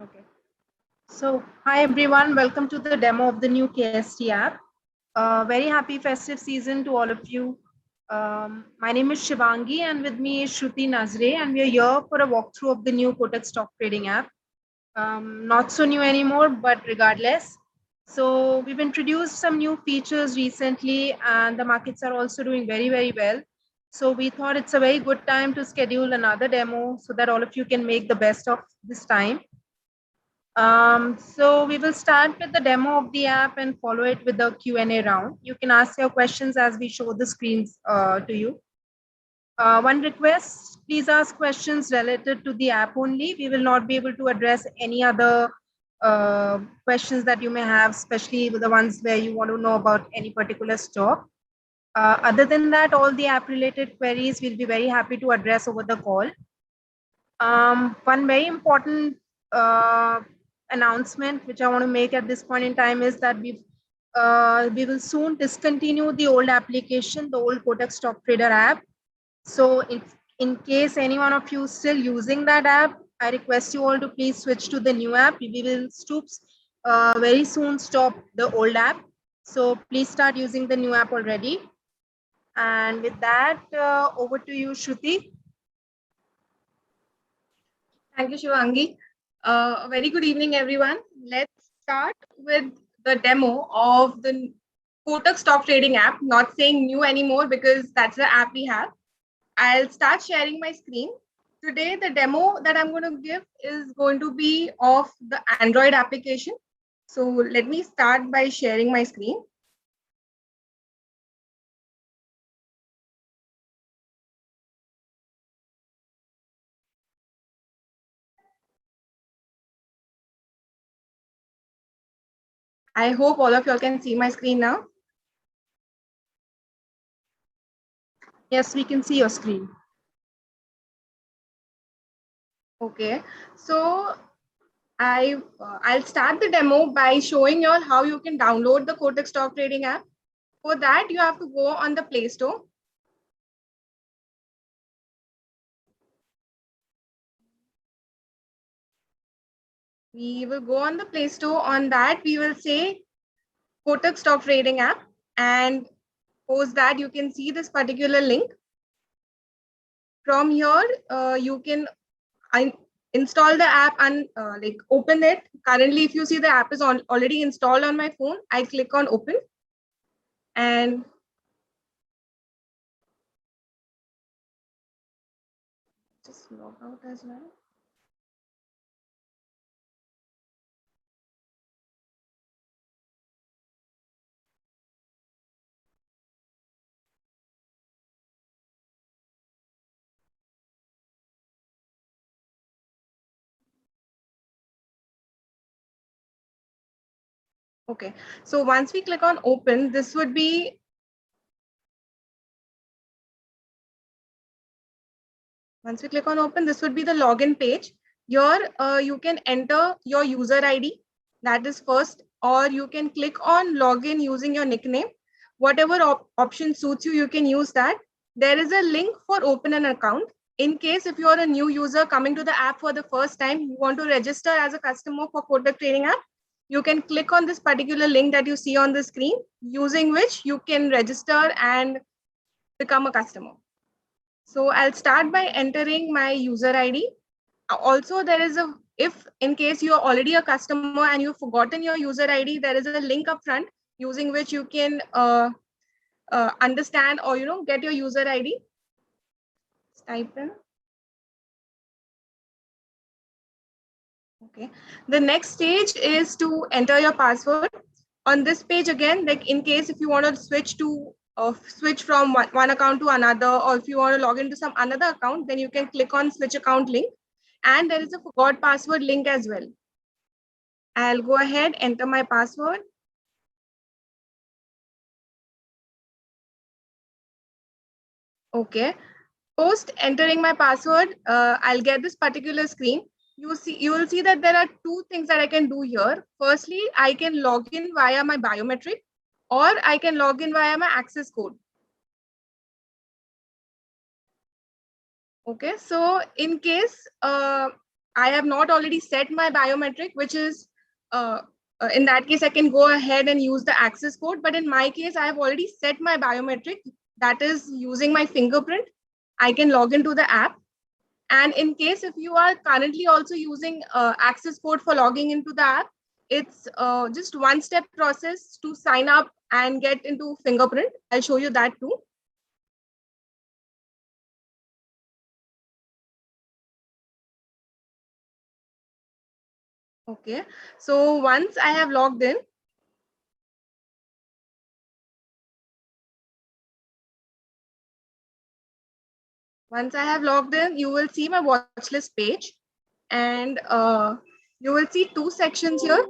Okay. So, hi everyone, welcome to the demo of the new KST app. Very happy festive season to all of you. My name is Shivangi and with me is Shruti Nazre, and we are here for a walkthrough of the new Kotak stock trading app. Not so new anymore, but regardless. So, we've introduced some new features recently and the markets are also doing very, very well. So, we thought it's a very good time to schedule another demo so that all of you can make the best of this time. So we will start with the demo of the app and follow it with the Q&A round. You can ask your questions as we show the screens to you. One request, please ask questions related to the app only. We will not be able to address any other questions that you may have, especially the ones where you want to know about any particular stock. Other than that, all the app related queries we'll be very happy to address over the call. One very important announcement which I want to make at this point in time is that we will soon discontinue the old application, the old Kotak Stock Trader app. So in case any one of you is still using that app, I request you all to please switch to the new app. We will very soon stop the old app. So please start using the new app already. And with that, over to you, Shruti. Thank you, Shivangi. A very good evening, everyone. Let's start with the demo of the Kotak stock trading app. Not saying new anymore because that's the app we have. I'll start sharing my screen. Today, the demo that I'm going to give is going to be of the Android application. So let me start by sharing my screen. I hope all of you all can see my screen now. Yes, we can see your screen. Okay, so I'll start the demo by showing you all how you can download the Kotak stock trading app. For that, you have to go on the Play Store. We will go on the Play Store. On that, we will say Kotak stock trading app, and post that you can see this particular link. From here, you can install the app and open it. Currently, if you see the app is already installed on my phone, I click on open and just log out as well. Okay, so once we click on open, this would be once we click on open, this would be the login page. Here, you can enter your user ID, that is first, or you can click on login using your nickname. Whatever option suits you, you can use that. There is a link for open an account. In case if you are a new user coming to the app for the first time, you want to register as a customer for Kotak Trading app, you can click on this particular link that you see on the screen, using which you can register and become a customer. So I'll start by entering my user ID. Also, there is if in case you are already a customer and you've forgotten your user ID, there is a link up front using which you can understand or get your user ID. Type in. Okay. The next stage is to enter your password. On this page again, like in case if you want to switch from one account to another, or if you want to log into some another account, then you can click on switch account link. And there is a forgot password link as well. I'll go ahead, enter my password. Okay. Post entering my password, I'll get this particular screen. You will see that there are two things that I can do here. Firstly, I can log in via my biometric, or I can log in via my access code. Okay, so in case I have not already set my biometric, which is in that case, I can go ahead and use the access code. But in my case, I have already set my biometric, that is using my fingerprint. I can log into the app. And in case if you are currently also using access code for logging into the app, it's just one-step process to sign up and get into fingerprint. I'll show you that too. Okay, so once I have logged in, you will see my watch list page, and you will see two sections here.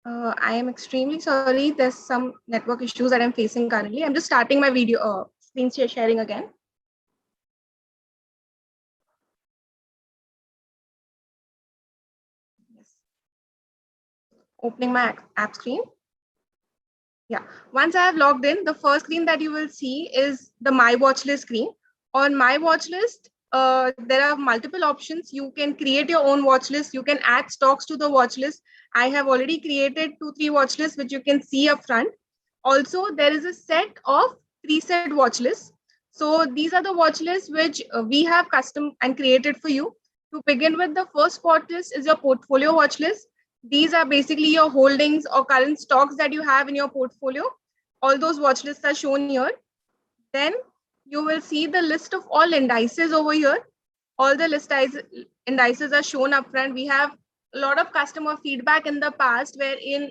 I am extremely sorry. There's some network issues that I'm facing currently. I'm just starting my video screen sharing again. Yes. Opening my app screen. Yeah. Once I have logged in, the first screen that you will see is the My Watch List screen. On My Watch List, there are multiple options. You can create your own watch list. You can add stocks to the watch list. I have already created 2-3 watch lists, which you can see up front. Also, there is a set of preset watch lists. So these are the watch lists which we have custom and created for you. To begin with, the first watch list is your portfolio watch list. These are basically your holdings or current stocks that you have in your portfolio. All those watch lists are shown here. Then you will see the list of all indices over here. All the indices are shown up front. We have a lot of customer feedback in the past wherein,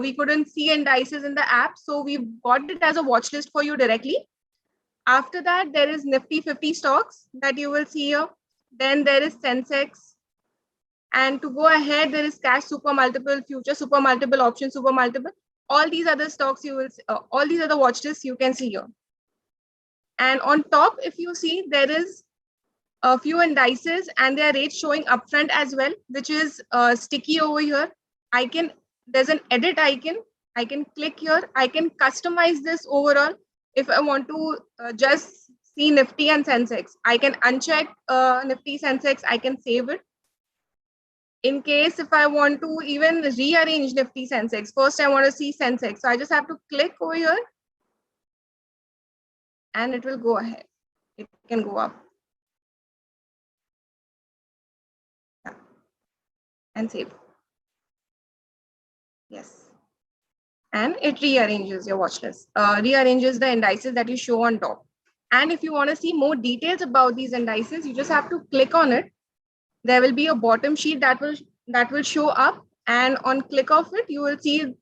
we couldn't see indices in the app. So we got it as a watch list for you directly. After that, there is Nifty 50 stocks that you will see here. Then there is Sensex. And to go ahead, there is cash super multiple, future super multiple, option super multiple. All these other stocks you will, all these other watch lists you can see here. And on top, if you see, there is a few indices and their rates showing upfront as well, which is sticky over here. There's an edit icon. I can click here. I can customize this overall. If I want to just see Nifty and Sensex, I can uncheck Nifty Sensex. I can save it. In case if I want to even rearrange Nifty Sensex, first I want to see Sensex. So I just have to click over here and it will go ahead. It can go up. Yeah. And save. Yes. And it rearranges your watch list, rearranges the indices that you show on top. And if you want to see more details about these indices, you just have to click on it. There will be a bottom sheet that will show up, and on click of it, you will see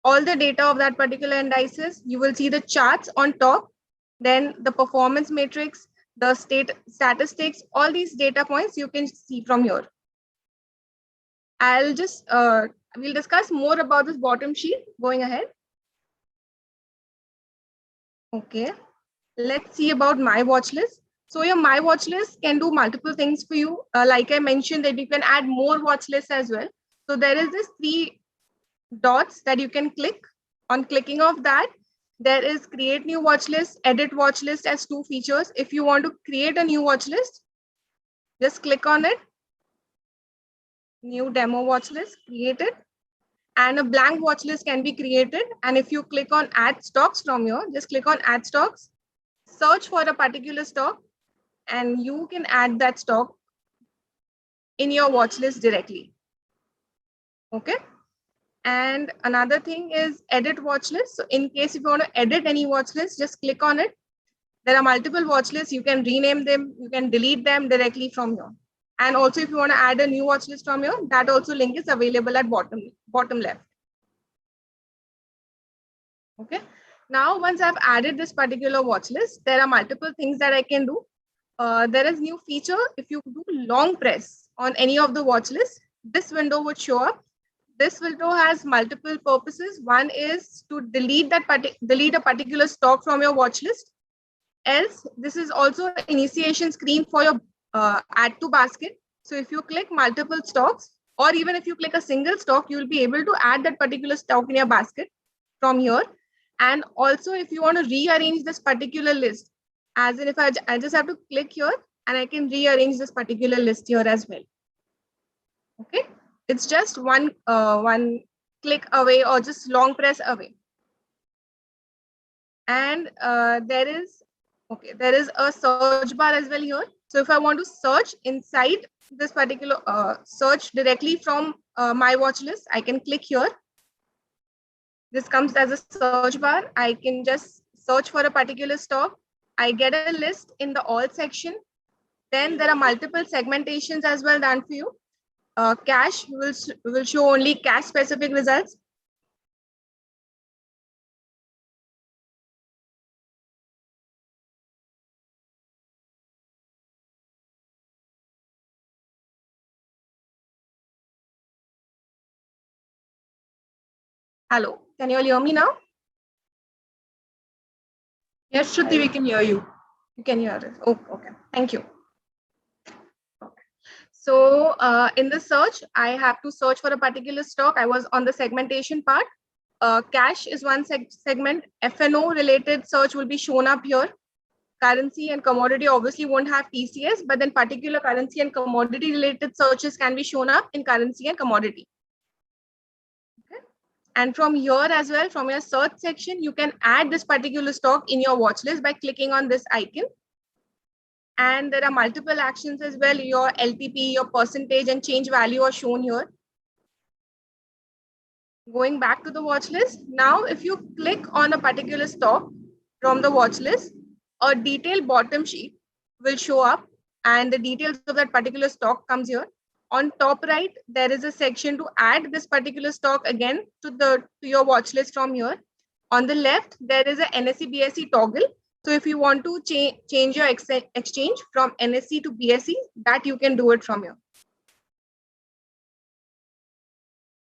all the data of that particular indices. You will see the charts on top, then the performance matrix, the statistics, all these data points you can see from here. I'll just, we'll discuss more about this bottom sheet going ahead. Okay, let's see about my watch list. So your My Watch List can do multiple things for you. Like I mentioned that you can add more watch lists as well. So there is this 3 dots that you can click. On clicking of that, there is create new watch list, edit watch list as 2 features. If you want to create a new watch list, just click on it. New demo watch list created. And a blank watch list can be created. And if you click on add stocks from here, just click on add stocks, search for a particular stock, and you can add that stock in your watch list directly. Okay. And another thing is edit watch list. So in case if you want to edit any watch list, just click on it. There are multiple watch lists. You can rename them. You can delete them directly from here. And also if you want to add a new watch list from here, that also link is available at bottom left. Okay. Now, once I've added this particular watch list, there are multiple things that I can do. There is new feature. If you do long press on any of the watch lists, this window would show up. This filter has multiple purposes. One is to delete a particular stock from your watch list. Else, this is also an initiation screen for your add to basket. So if you click multiple stocks, or even if you click a single stock, you will be able to add that particular stock in your basket from here. And also, if you want to rearrange this particular list, as in if I just have to click here and I can rearrange this particular list here as well. Okay, it's just one click away or just long press away. And there is a search bar as well here. So if I want to search inside this particular search directly from my watch list, I can click here. This comes as a search bar. I can just search for a particular stock. I get a list in the all section. Then there are multiple segmentations as well done for you. Cache will show only cache specific results. Hello, can you all hear me now? Yes, Shruti, we can hear you. You can hear it. Oh, okay. Thank you. Okay. So in the search, I have to search for a particular stock. I was on the segmentation part. Cash is one segment. F&O related search will be shown up here. Currency and commodity obviously won't have TCS, but then particular currency and commodity related searches can be shown up in currency and commodity. Okay. And from here as well, from your search section, you can add this particular stock in your watch list by clicking on this icon. And there are multiple actions as well. Your LTP, your percentage and change value are shown here. Going back to the watch list. Now, if you click on a particular stock from the watch list, a detailed bottom sheet will show up and the details of that particular stock comes here. On top right, there is a section to add this particular stock again to your watch list from here. On the left, there is a NSE BSE toggle. So if you want to change your exchange from NSE to BSE, that you can do it from here.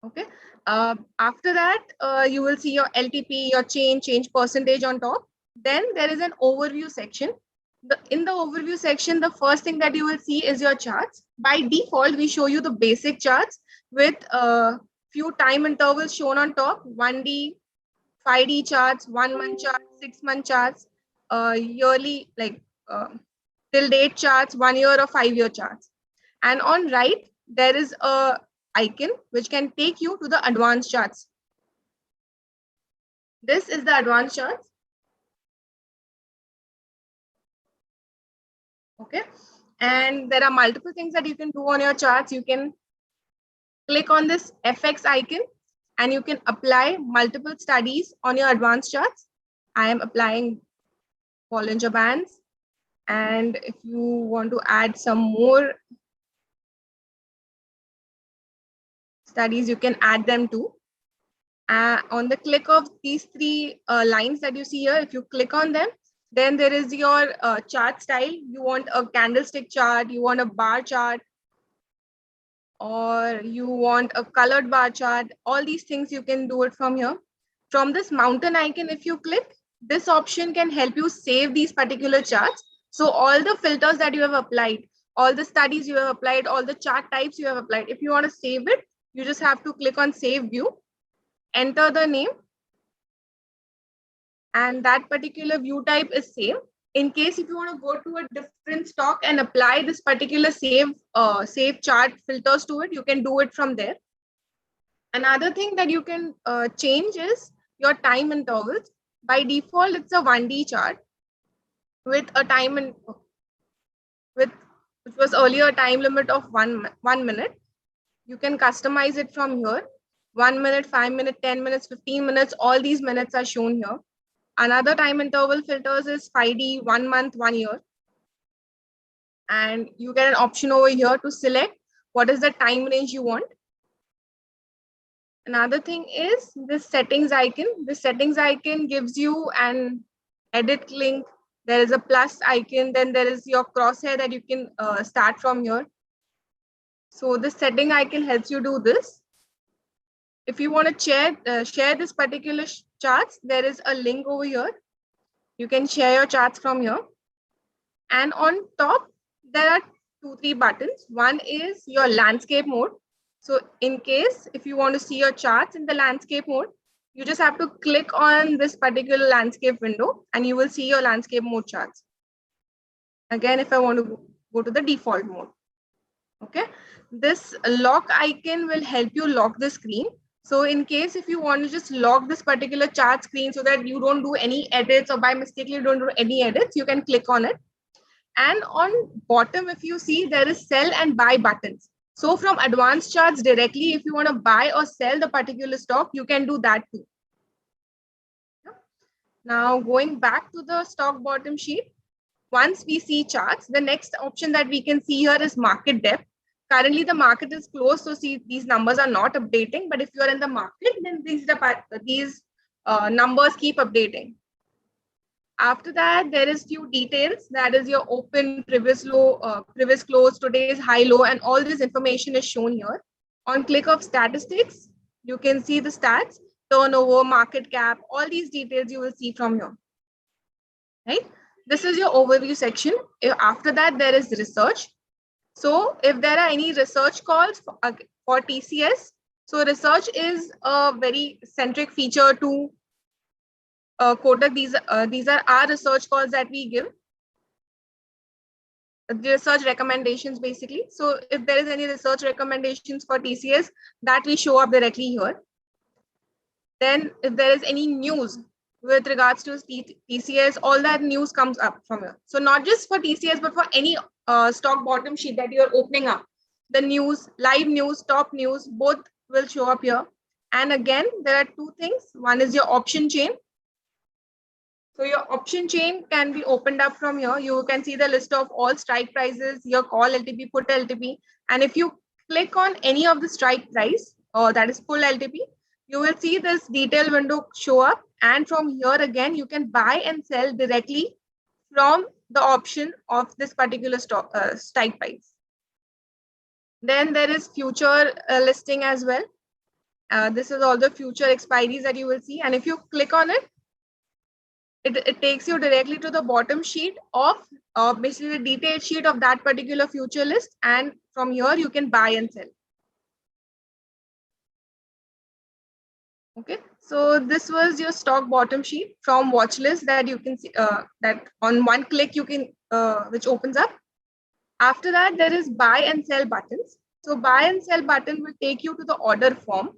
Okay. After that, you will see your LTP, your change percentage on top. Then there is an overview section. In the overview section, the first thing that you will see is your charts. By default, we show you the basic charts with a few time intervals shown on top, 1D, 5D charts, 1 month charts, 6 month charts, yearly, like till date charts, 1 year or 5 year charts. And on right, there is a icon which can take you to the advanced charts. This is the advanced charts. Okay. And there are multiple things that you can do on your charts. You can click on this FX icon and you can apply multiple studies on your advanced charts. I am applying Bollinger Bands. And if you want to add some more studies, you can add them too. On the click of these three lines that you see here, if you click on them, then there is your chart style. You want a candlestick chart, you want a bar chart, or you want a colored bar chart. All these things you can do it from here. From this mountain icon, if you click, this option can help you save these particular charts. So all the filters that you have applied, all the studies you have applied, all the chart types you have applied, if you want to save it, you just have to click on Save View, enter the name, and that particular view type is same. In case if you want to go to a different stock and apply this particular save chart filters to it, you can do it from there. Another thing that you can change is your time intervals. By default, it's a 1D chart with a time which was earlier a time limit of 1 minute. You can customize it from here. 1 minute, 5 minutes, 10 minutes, 15 minutes, all these minutes are shown here. Another time interval filters is 5D, 1 month, 1 year. And you get an option over here to select what is the time range you want. Another thing is this settings icon. This settings icon gives you an edit link. There is a plus icon. Then there is your crosshair that you can start from here. So this setting icon helps you do this. If you want to share this particular charts, there is a link over here. You can share your charts from here. And on top, there are 2-3 buttons. One is your landscape mode. So in case if you want to see your charts in the landscape mode, you just have to click on this particular landscape window and you will see your landscape mode charts. Again, if I want to go to the default mode. Okay, this lock icon will help you lock the screen. So in case if you want to just lock this particular chart screen so that you don't do any edits or by mistake you don't do any edits, you can click on it. And on bottom, if you see, there is sell and buy buttons. So from advanced charts directly, if you want to buy or sell the particular stock, you can do that too. Now going back to the stock bottom sheet, once we see charts, the next option that we can see here is market depth. Currently, the market is closed, so see these numbers are not updating. But if you are in the market, then these numbers keep updating. After that, there is few details. That is your open, previous low, previous close, today's high, low, and all this information is shown here. On click of statistics, you can see the stats, turnover, market cap, all these details you will see from here. Right? This is your overview section. After that, there is research. So if there are any research calls for TCS, so research is a very centric feature to Kotak. These are our research calls that we give. The research recommendations basically. So if there is any research recommendations for TCS, that we show up directly here. Then if there is any news with regards to TCS, all that news comes up from here. So not just for TCS, but for any stock bottom sheet that you're opening up, the news, live news, top news, both will show up here. And again, there are two things. One is your option chain. So your option chain can be opened up from here. You can see the list of all strike prices, your call LTP, put LTP. And if you click on any of the strike price, or that is full LTP, you will see this detail window show up. And from here again, you can buy and sell directly from the option of this particular stock strike price. Then there is future listing as well. This is all the future expiries that you will see. And if you click on it, it takes you directly to the bottom sheet of basically the detailed sheet of that particular future list. And from here, you can buy and sell. Okay, so this was your stock bottom sheet from watch list that you can see that on one click you can which opens up. After that, there is buy and sell buttons. So buy and sell button will take you to the order form.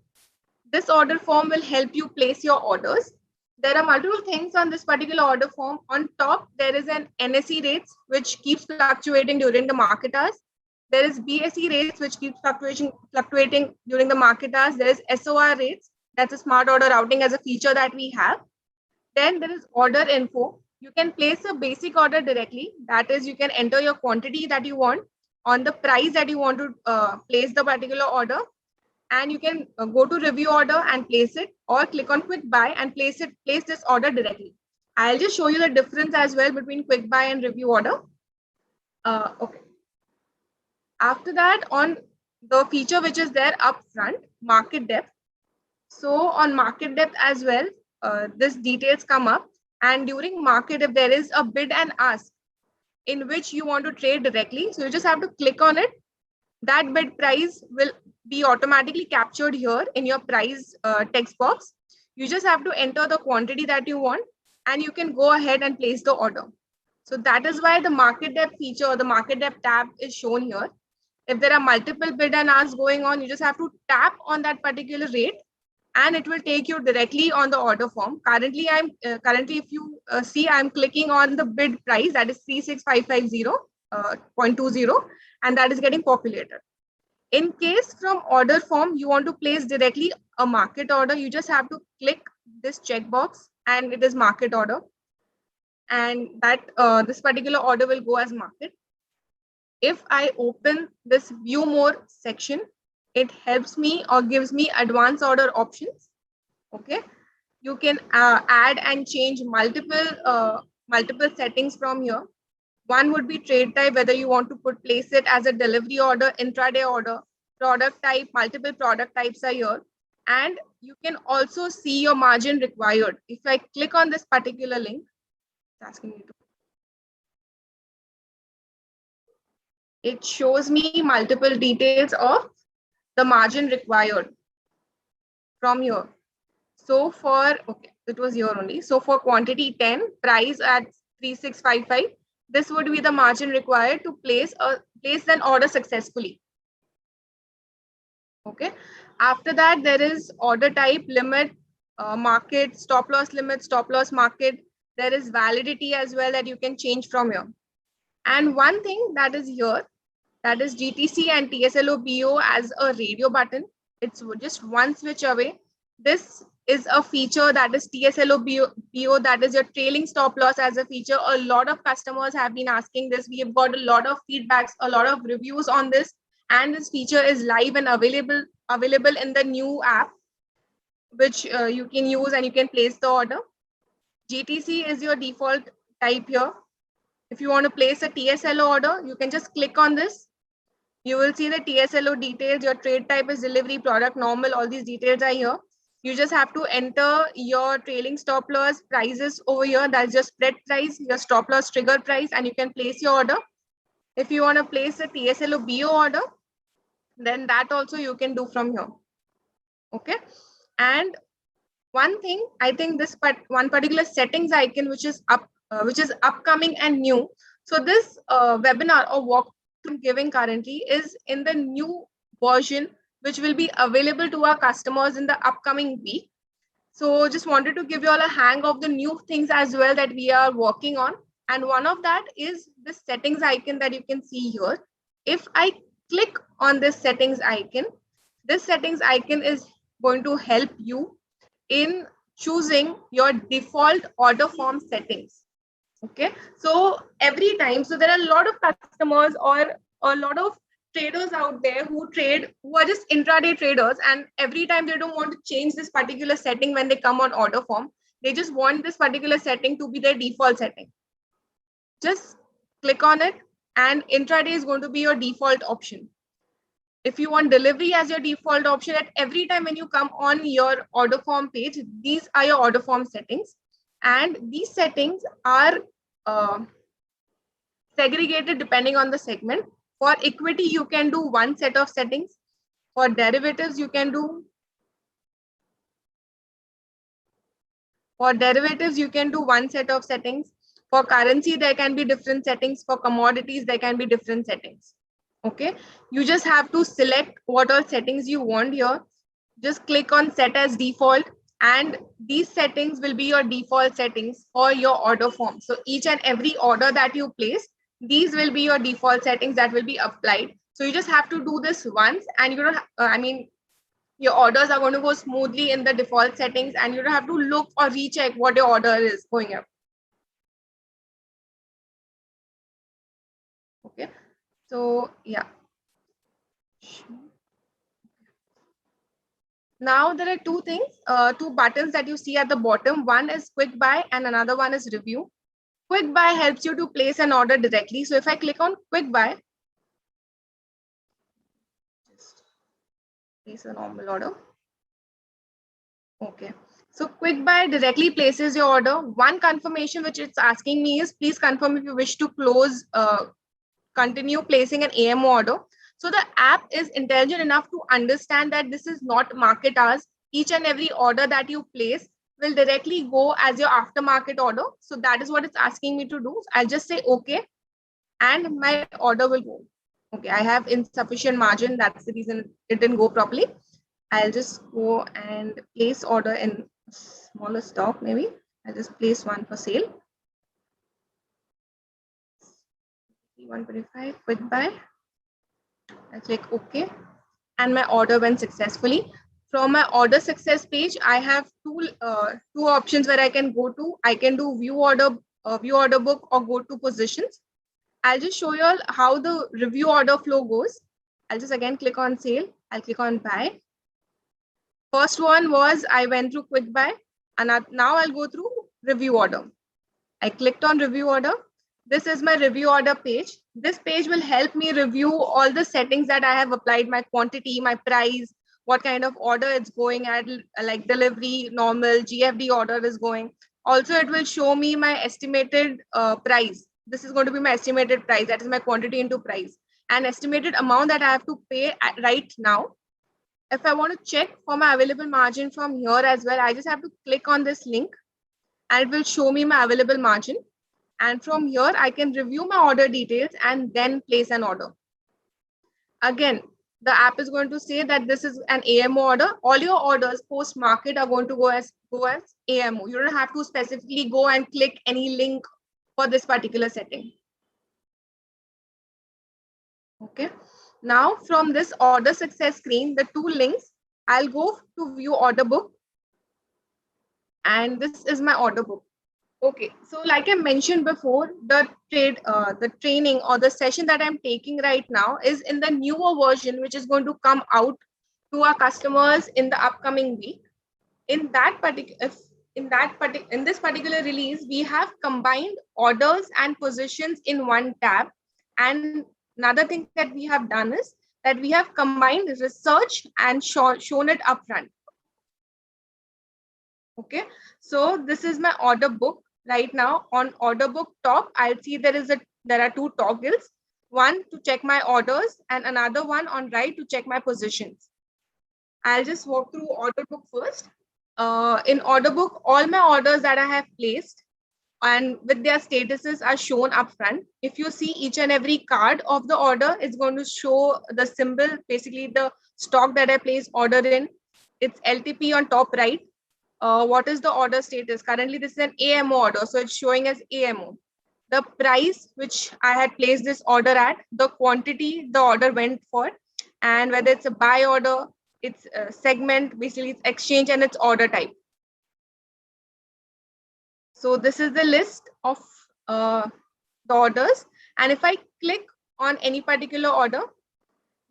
This order form will help you place your orders. There are multiple things on this particular order form. On top, there is an NSE rates, which keeps fluctuating during the market hours. There is BSE rates, which keeps fluctuating during the market hours. There is SOR rates. That's a smart order routing as a feature that we have. Then there is order info. You can place a basic order directly. That is, you can enter your quantity that you want on the price that you want to place the particular order. And you can go to review order and place it, or click on quick buy and place this order directly. I'll just show you the difference as well between quick buy and review order. Okay. After that, on the feature which is there up front, market depth. So on market depth as well, this details come up. And during market, if there is a bid and ask in which you want to trade directly, so you just have to click on it. That bid price will be automatically captured here in your price text box. You just have to enter the quantity that you want and you can go ahead and place the order. So that is why the market depth feature or the market depth tab is shown here. If there are multiple bid and ask going on, you just have to tap on that particular rate and it will take you directly on the order form. Currently, if you see, I'm clicking on the bid price, that is 36550.20, and that is getting populated. In case from order form, you want to place directly a market order, you just have to click this checkbox and it is market order. And that this particular order will go as market. If I open this view more section, it helps me or gives me advanced order options. Okay, you can add and change multiple settings from here. One would be trade type, whether you want to place it as a delivery order, intraday order, product type, multiple product types are here. And you can also see your margin required. If I click on this particular link, it's asking me to. It shows me multiple details of the margin required from here. So for, okay, it was here only. So for quantity 10, price at 3655, this would be the margin required to place an order successfully. Okay. After that, there is order type, limit, market, stop loss limit, stop loss market. There is validity as well that you can change from here. And one thing that is here, that is GTC and TSLO BO as a radio button. It's just one switch away. This is a feature that is TSLO BO, that is your trailing stop loss as a feature. A lot of customers have been asking this. We have got a lot of feedbacks, a lot of reviews on this, and this feature is live and available in the new app, which you can use and you can place the order. GTC is your default type here. If you want to place a TSLO order, you can just click on this. You will see the TSLO details. Your trade type is delivery, product, normal. All these details are here. You just have to enter your trailing stop loss prices over here. That's your spread price, your stop loss trigger price, and you can place your order. If you want to place a TSLO BO order, then that also you can do from here. Okay. And one thing, I think this one particular settings icon, which is upcoming and new. So this webinar or walk I'm giving currently is in the new version, which will be available to our customers in the upcoming week. So just wanted to give you all a hang of the new things as well that we are working on. And one of that is the settings icon that you can see here. If I click on this settings icon is going to help you in choosing your default order form settings. Okay, so every time, so there are a lot of customers or a lot of traders out there who are just intraday traders, and every time they don't want to change this particular setting when they come on order form. They just want this particular setting to be their default setting. Just click on it, and intraday is going to be your default option. If you want delivery as your default option, at every time when you come on your order form page, these are your order form settings. And these settings are segregated depending on the segment. For equity, you can do one set of settings. For derivatives, you can do one set of settings. For currency, there can be different settings. For commodities, there can be different settings. Okay, you just have to select what all settings you want here. Just click on set as default, and these settings will be your default settings for your order form. So each and every order that you place, these will be your default settings that will be applied. So you just have to do this once, and you don't, your orders are going to go smoothly in the default settings, and you don't have to look or recheck what your order is going up. Okay, so yeah. Now there are two things, two buttons that you see at the bottom. One is quick buy and another one is review. Quick buy helps you to place an order directly. So if I click on quick buy, just place a normal order. Okay. So quick buy directly places your order. One confirmation which it's asking me is, please confirm if you wish to continue placing an AM order. So the app is intelligent enough to understand that this is not market hours. Each and every order that you place will directly go as your aftermarket order. So that is what it's asking me to do. I'll just say okay, and my order will go. Okay, I have insufficient margin. That's the reason it didn't go properly. I'll just go and place order in smaller stock. Maybe I'll just place one for sale. 125 quick buy. I click OK, and my order went successfully. From my order success page, I have two options where I can go to. I can do view order book, or go to positions. I'll just show you all how the review order flow goes. I'll just again click on sale. I'll click on buy. First one was I went through quick buy, and now I'll go through review order. I clicked on review order. This is my review order page. This page will help me review all the settings that I have applied, my quantity, my price, what kind of order it's going at, like delivery, normal, GFD order is going. Also, it will show me my estimated price. This is going to be my estimated price. That is my quantity into price, and estimated amount that I have to pay right now. If I want to check for my available margin from here as well, I just have to click on this link and it will show me my available margin. And from here, I can review my order details and then place an order. Again, the app is going to say that this is an AMO order. All your orders post market are going to go as AMO. You don't have to specifically go and click any link for this particular setting. Okay. Now from this order success screen, the two links, I'll go to view order book. And this is my order book. Okay, so like I mentioned before, the training or the session that I'm taking right now is in the newer version, which is going to come out to our customers in the upcoming week. In this particular release, we have combined orders and positions in one tab. And another thing that we have done is that we have combined research and shown it upfront. Okay, so this is my order book. Right now on order book top, I'll see there are two toggles, one to check my orders and another one on right to check my positions. I'll just walk through order book first. In order book, all my orders that I have placed and with their statuses are shown up front. If you see each and every card of the order, it's going to show the symbol, basically the stock that I placed order in. It's LTP on top right. What is the order status? Currently, this is an AMO order, so it's showing as AMO. The price which I had placed this order at, the quantity the order went for, and whether it's a buy order, it's a segment, basically it's exchange, and it's order type. So this is the list of the orders. And if I click on any particular order,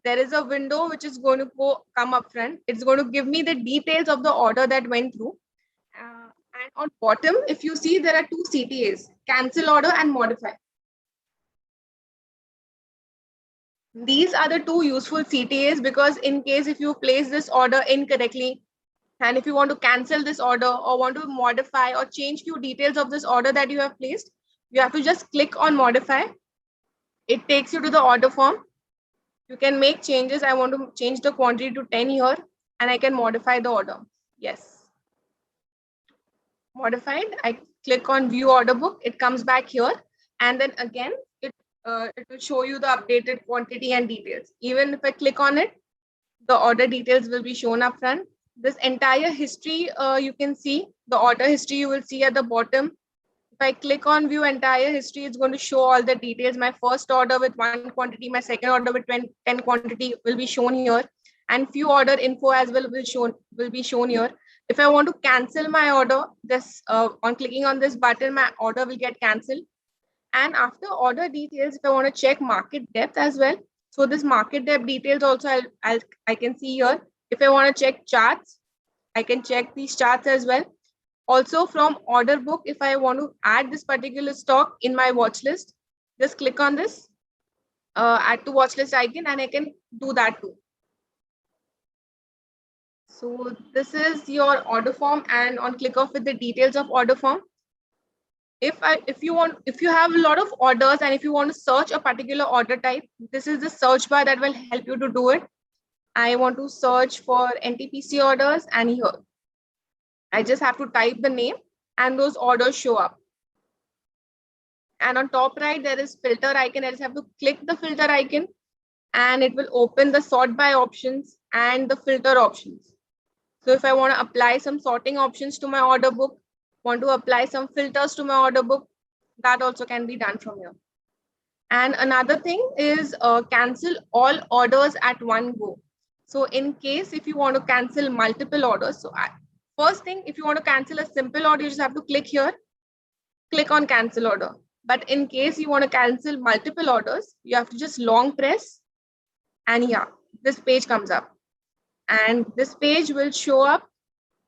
there is a window which is going to come up front. It's going to give me the details of the order that went through. And on bottom, if you see, there are two CTAs, cancel order and modify. These are the two useful CTAs because in case if you place this order incorrectly, and if you want to cancel this order or want to modify or change few details of this order that you have placed, you have to just click on modify. It takes you to the order form. You can make changes. I want to change the quantity to 10 here and I can modify the order. Yes. Modified. I click on view order book. It comes back here. And then again, it will show you the updated quantity and details. Even if I click on it, the order details will be shown up front. This entire history, you can see the order history you will see at the bottom. If I click on view entire history, it's going to show all the details. My first order with 1 quantity, my second order with 10 quantity will be shown here. And few order info as well will be shown here. If I want to cancel my order, this on clicking on this button, my order will get canceled. And after order details, if I want to check market depth as well, so this market depth details also I can see here. If I want to check charts, I can check these charts as well. Also from order book, if I want to add this particular stock in my watch list, just click on this, add to watch list icon, and I can do that too. So this is your order form, and on click off with the details of order form. If you have a lot of orders and if you want to search a particular order type, this is the search bar that will help you to do it. I want to search for NTPC orders, and here I just have to type the name and those orders show up. And on top right, there is filter icon. I just have to click the filter icon and it will open the sort by options and the filter options. So if I want to apply some sorting options to my order book, want to apply some filters to my order book, that also can be done from here. And another thing is cancel all orders at one go. So in case if you want to cancel multiple orders, so first thing, if you want to cancel a simple order, you just have to click here, click on cancel order. But in case you want to cancel multiple orders, you have to just long press, and yeah, this page comes up. And this page will show up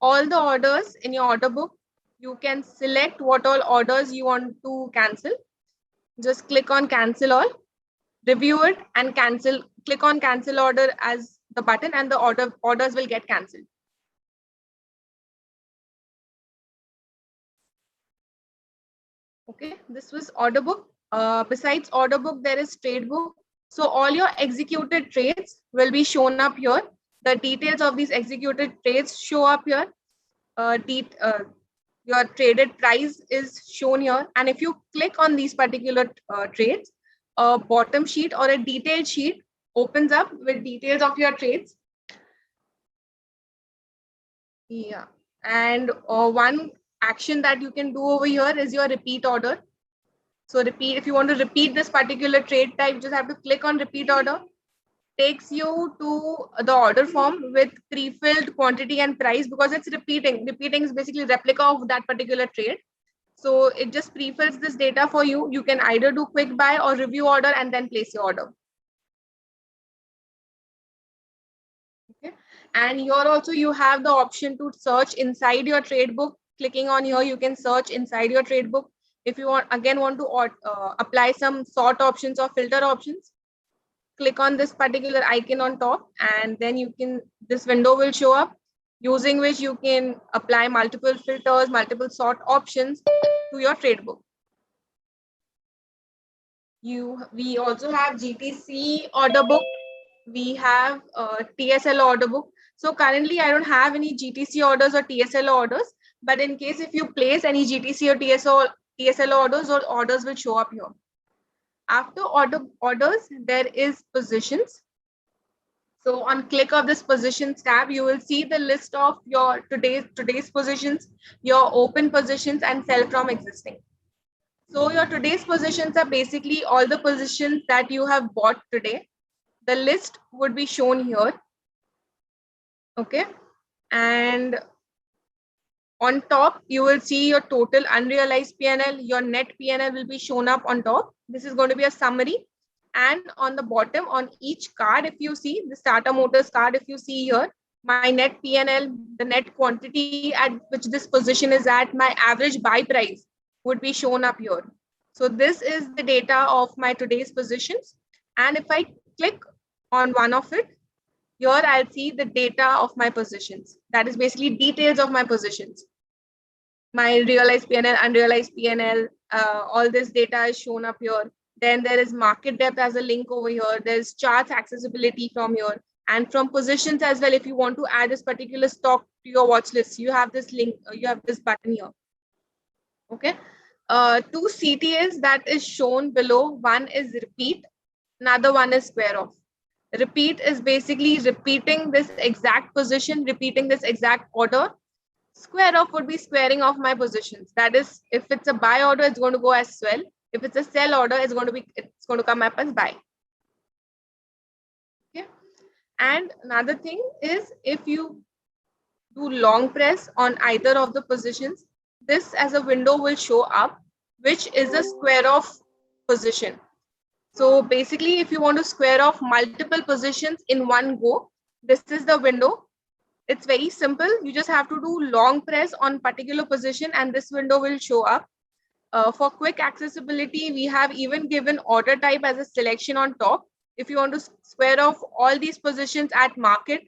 all the orders in your order book. You can select what all orders you want to cancel. Just click on cancel all, review it and cancel. Click on cancel order as the button and the orders will get cancelled. Okay, this was order book. Besides order book, there is trade book. So all your executed trades will be shown up here. The details of these executed trades show up here. Your traded price is shown here. And if you click on these particular trades, a bottom sheet or a detailed sheet opens up with details of your trades. Yeah, and one action that you can do over here is your repeat order. So repeat, if you want to repeat this particular trade type, you just have to click on repeat order. Takes you to the order form with pre-filled quantity and price because it's repeating. Repeating is basically replica of that particular trade. So it just pre-fills this data for you. You can either do quick buy or review order and then place your order. Okay. And here also you have the option to search inside your trade book. Clicking on here, you can search inside your trade book. If you want to apply some sort options or filter options, click on this particular icon on top, and then this window will show up, using which you can apply multiple filters, multiple sort options to your trade book. We also have GTC order book. We have TSL order book. So currently I don't have any GTC orders or TSL orders, but in case if you place any GTC or TSL orders, or orders will show up here. After orders, there is positions. So on click of this positions tab, you will see the list of your today's positions, your open positions, and sell from existing. So your today's positions are basically all the positions that you have bought today. The list would be shown here. Okay. And on top, you will see your total unrealized PNL, your net PNL will be shown up on top. This is going to be a summary. And on the bottom, on each card, if you see the Tata Motors card, if you see here, my net PNL, the net quantity at which this position is at, my average buy price would be shown up here. So this is the data of my today's positions. And if I click on one of it, here I'll see the data of my positions. That is basically details of my positions. My realized PNL, unrealized PNL, all this data is shown up here. Then there is market depth as a link over here. There's charts accessibility from here. And from positions as well, if you want to add this particular stock to your watch list, you have this link, you have this button here. Okay. Two CTAs that is shown below. One is repeat, another one is square off. Repeat is basically repeating this exact position, repeating this exact order. Square off would be squaring off my positions. That is, if it's a buy order, it's going to go as sell. If it's a sell order, it's going to come up as buy. Okay. And another thing is, if you do long press on either of the positions, this as a window will show up, which is a square off position. So basically, if you want to square off multiple positions in one go, this is the window. It's very simple. You just have to do long press on particular position and this window will show up. For quick accessibility, we have even given order type as a selection on top. If you want to square off all these positions at market,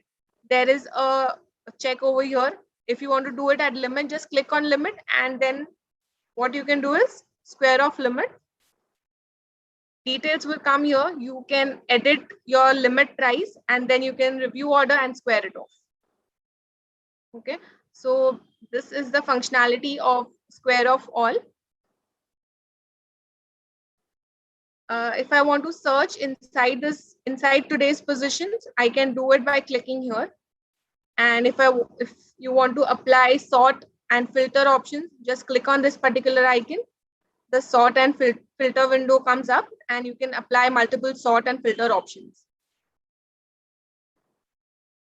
there is a check over here. If you want to do it at limit, just click on limit, and then what you can do is square off limit. Details will come here. You can edit your limit price and then you can review order and square it off. Okay, so this is the functionality of square off all. If I want to search inside today's positions, I can do it by clicking here. And if you want to apply sort and filter options, just click on this particular icon. The sort and filter window comes up and you can apply multiple sort and filter options.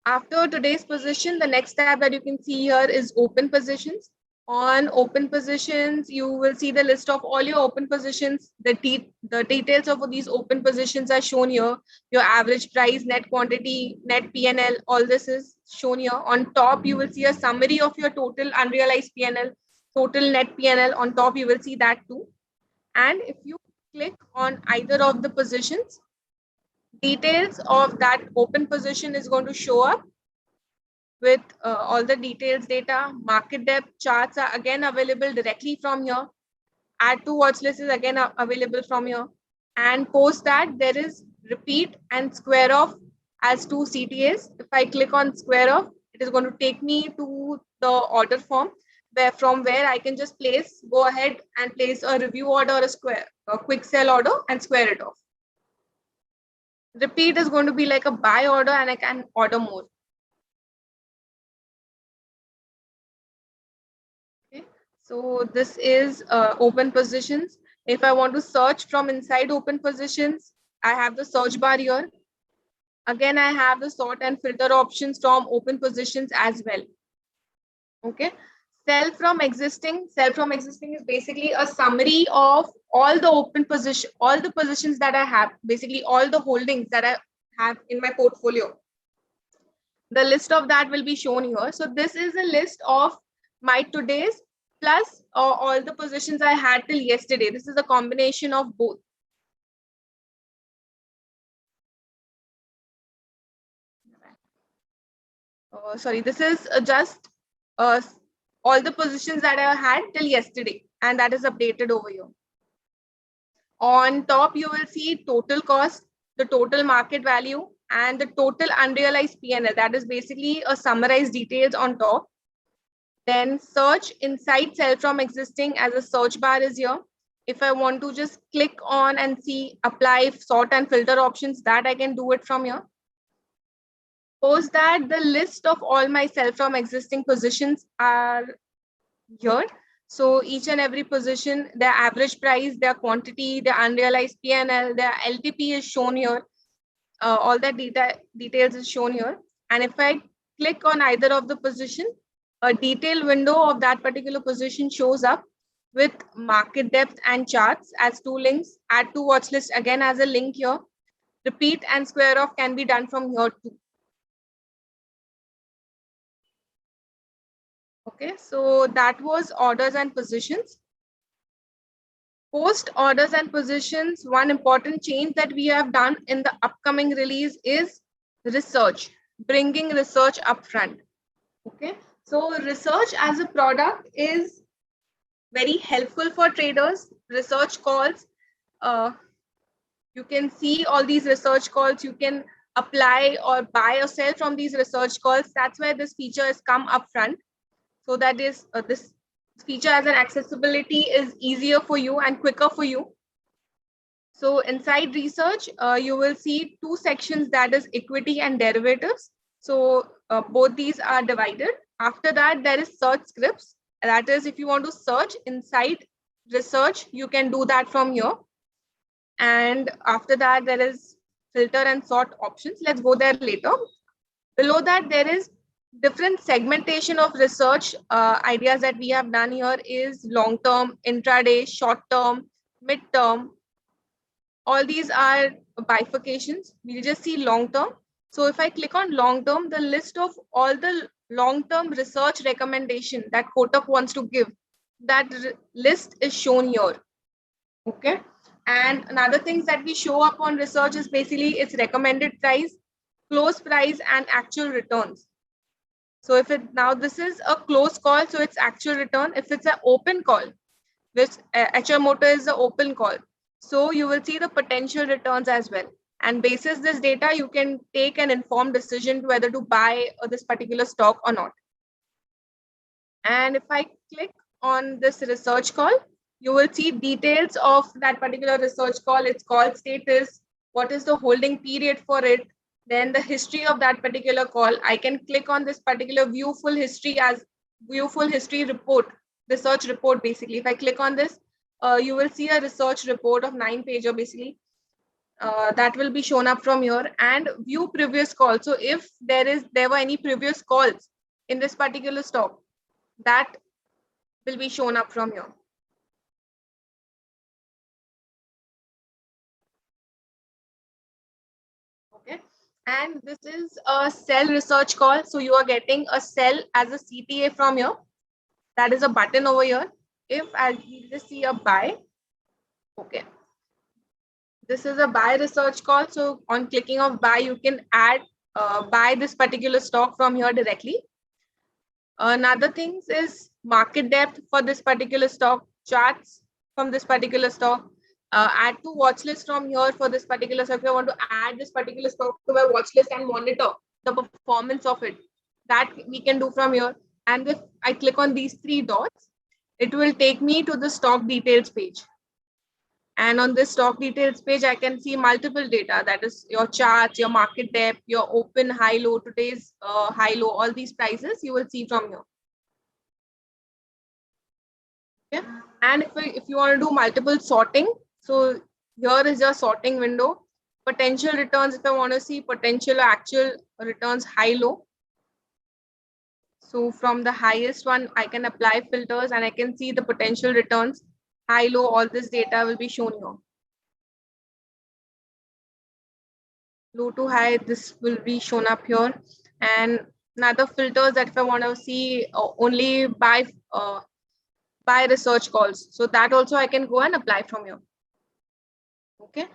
After today's position, the next tab that you can see here is open positions. On open positions, you will see the list of all your open positions. The details of these open positions are shown here. Your average price, net quantity, net PNL, all this is shown here. On top, you will see a summary of your total unrealized PNL, total net PNL. On top, you will see that too. And if you click on either of the positions, Details of that open position is going to show up with all the details data. Market depth charts are again available directly from here. Add to watch list is again available from here. And post that, there is repeat and square off as two CTAs. If I click on square off, it is going to take me to the order form from where I can just go ahead and place a review order or a quick sell order and square it off. Repeat is going to be like a buy order and I can order more. Okay. So this is open positions. If I want to search from inside open positions, I have the search bar here. Again, I have the sort and filter options from open positions as well. Okay. Sell from existing is basically a summary of all the open position, all the positions that I have, basically all the holdings that I have in my portfolio. The list of that will be shown here. So this is a list of my today's plus all the positions I had till yesterday. This is a combination of both. Sorry, this is just all the positions that I had till yesterday, and that is updated over here. On top, you will see total cost, the total market value, and the total unrealized P&L. That is basically a summarized details on top. Then search inside sell from existing as a search bar is here. If I want to just click on and see apply sort and filter options, that I can do it from here. Suppose that the list of all my sell from existing positions are here. So each and every position, their average price, their quantity, their unrealized P&L, their LTP is shown here. All that details is shown here. And if I click on either of the position, a detailed window of that particular position shows up with market depth and charts as two links. Add to watch list again as a link here. Repeat and square off can be done from here too. Okay, so that was orders and positions. Post orders and positions, one important change that we have done in the upcoming release is research, bringing research up front. Okay, so research as a product is very helpful for traders. Research calls, you can see all these research calls, you can apply or buy or sell from these research calls. That's where this feature has come up front. So that is this feature as an accessibility is easier for you and quicker for you. So inside research, you will see two sections, that is equity and derivatives. So both these are divided. After that, there is search scripts. That is, if you want to search inside research, you can do that from here. And after that, there is filter and sort options. Let's go there later. Below that, there is different segmentation of research ideas that we have done here is long-term, intraday, short-term, mid-term. All these are bifurcations. We'll just see long-term. So if I click on long-term, the list of all the long-term research recommendation that Kotak wants to give, that list is shown here. Okay. And another things that we show up on research is basically its recommended price, close price, and actual returns. So if it now this is a close call, so it's actual return. If it's an open call, which HR Motor is the open call, so you will see the potential returns as well. And basis this data, you can take an informed decision whether to buy this particular stock or not. And if I click on this research call, you will see details of that particular research call, its call status, what is the holding period for it, then the history of that particular call. I can click on this particular view full history as view full history report, research report basically. If I click on this, you will see a research report of 9-pager basically. That will be shown up from here, and view previous calls. So if there were any previous calls in this particular stock, that will be shown up from here. Okay. And this is a sell research call. So you are getting a sell as a CTA from here. That is a button over here. If I just see a buy, okay. This is a buy research call. So on clicking of buy, you can add buy this particular stock from here directly. Another thing is market depth for this particular stock, charts from this particular stock, add to watch list from here for this particular stock. If I want to add this particular stock to my watch list and monitor the performance of it, that we can do from here. And if I click on these three dots, it will take me to the stock details page. And on this stock details page, I can see multiple data. That is your charts, your market depth, your open, high, low, today's high, low, all these prices you will see from here. Okay. And if you want to do multiple sorting, so here is your sorting window. Potential returns, if I want to see potential or actual returns, high, low. So from the highest one, I can apply filters and I can see the potential returns. High, low, all this data will be shown here. Low to high, this will be shown up here. And another filters that if I want to see only by research calls. So that also I can go and apply from here. Okay.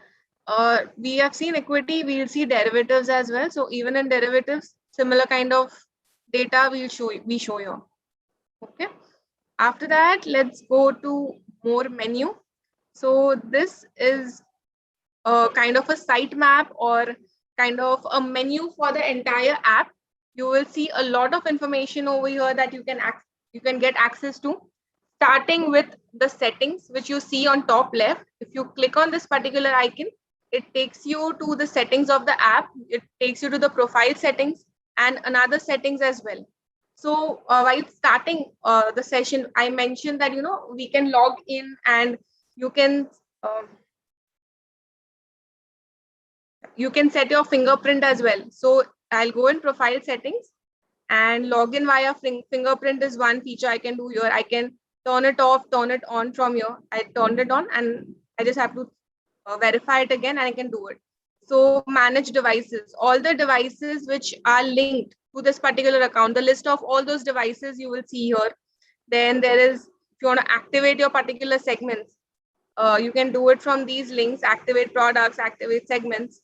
We have seen equity, we'll see derivatives as well. So even in derivatives, similar kind of data we show you. Okay. After that, let's go to more menu. So this is a kind of a sitemap or kind of a menu for the entire app. You will see a lot of information over here that you can get access to, starting with the settings, which you see on top left. If you click on this particular icon, it takes you to the settings of the app. It takes you to the profile settings and another settings as well. So while starting the session, I mentioned that, we can log in and you can set your fingerprint as well. So I'll go in profile settings and log in via fingerprint is one feature I can do here. I can turn it off, turn it on from here. I turned it on and I just have to verify it again and I can do it. So manage devices, all the devices which are linked to this particular account, the list of all those devices you will see here. Then there is, if you want to activate your particular segments, you can do it from these links, activate products, activate segments.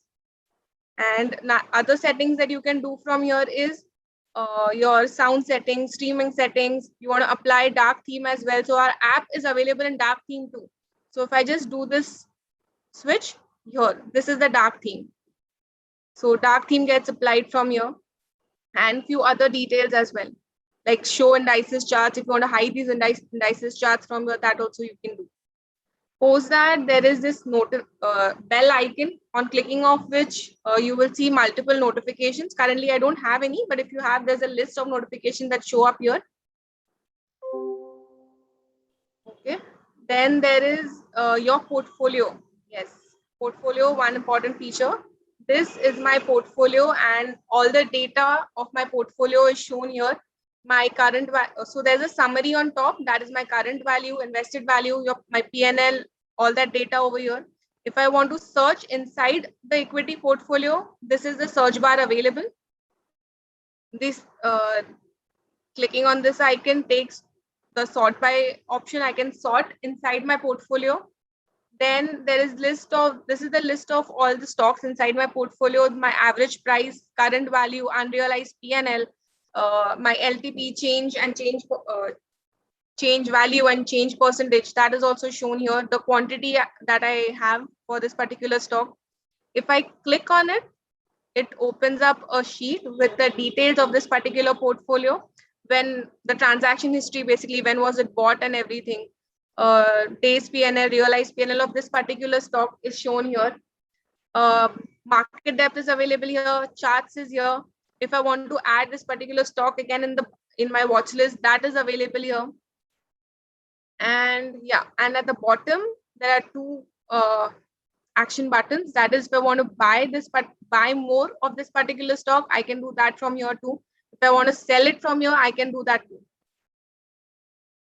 And other settings that you can do from here is your sound settings, streaming settings. You want to apply dark theme as well. So our app is available in dark theme too. So if I just do this switch here, this is the dark theme. So dark theme gets applied from here and few other details as well, like show indices charts. If you want to hide these indices charts from here, that also you can do. Post that, there is this bell icon, on clicking of which you will see multiple notifications. Currently, I don't have any, but if you have, there's a list of notifications that show up here. Okay. Then there is your portfolio. Yes, portfolio, one important feature. This is my portfolio and all the data of my portfolio is shown here. My current so there's a summary on top. That is my current value, invested value, my PNL, all that data over here. If I want to search inside the equity portfolio, this is the search bar available. This clicking on this icon takes the sort by option. I can sort inside my portfolio. Then there is this is the list of all the stocks inside my portfolio, my average price, current value, unrealized PNL, my LTP change and change value and change percentage. That is also shown here. The quantity that I have for this particular stock. If I click on it, it opens up a sheet with the details of this particular portfolio. When the transaction history, basically when was it bought and everything. Days PNL, realized PNL of this particular stock is shown here. Market depth is available here. Charts is here. If I want to add this particular stock again in my watch list, that is available here. And yeah, and at the bottom there are two action buttons. That is, if I want to buy more of this particular stock, I can do that from here too. If I want to sell it from here, I can do that too.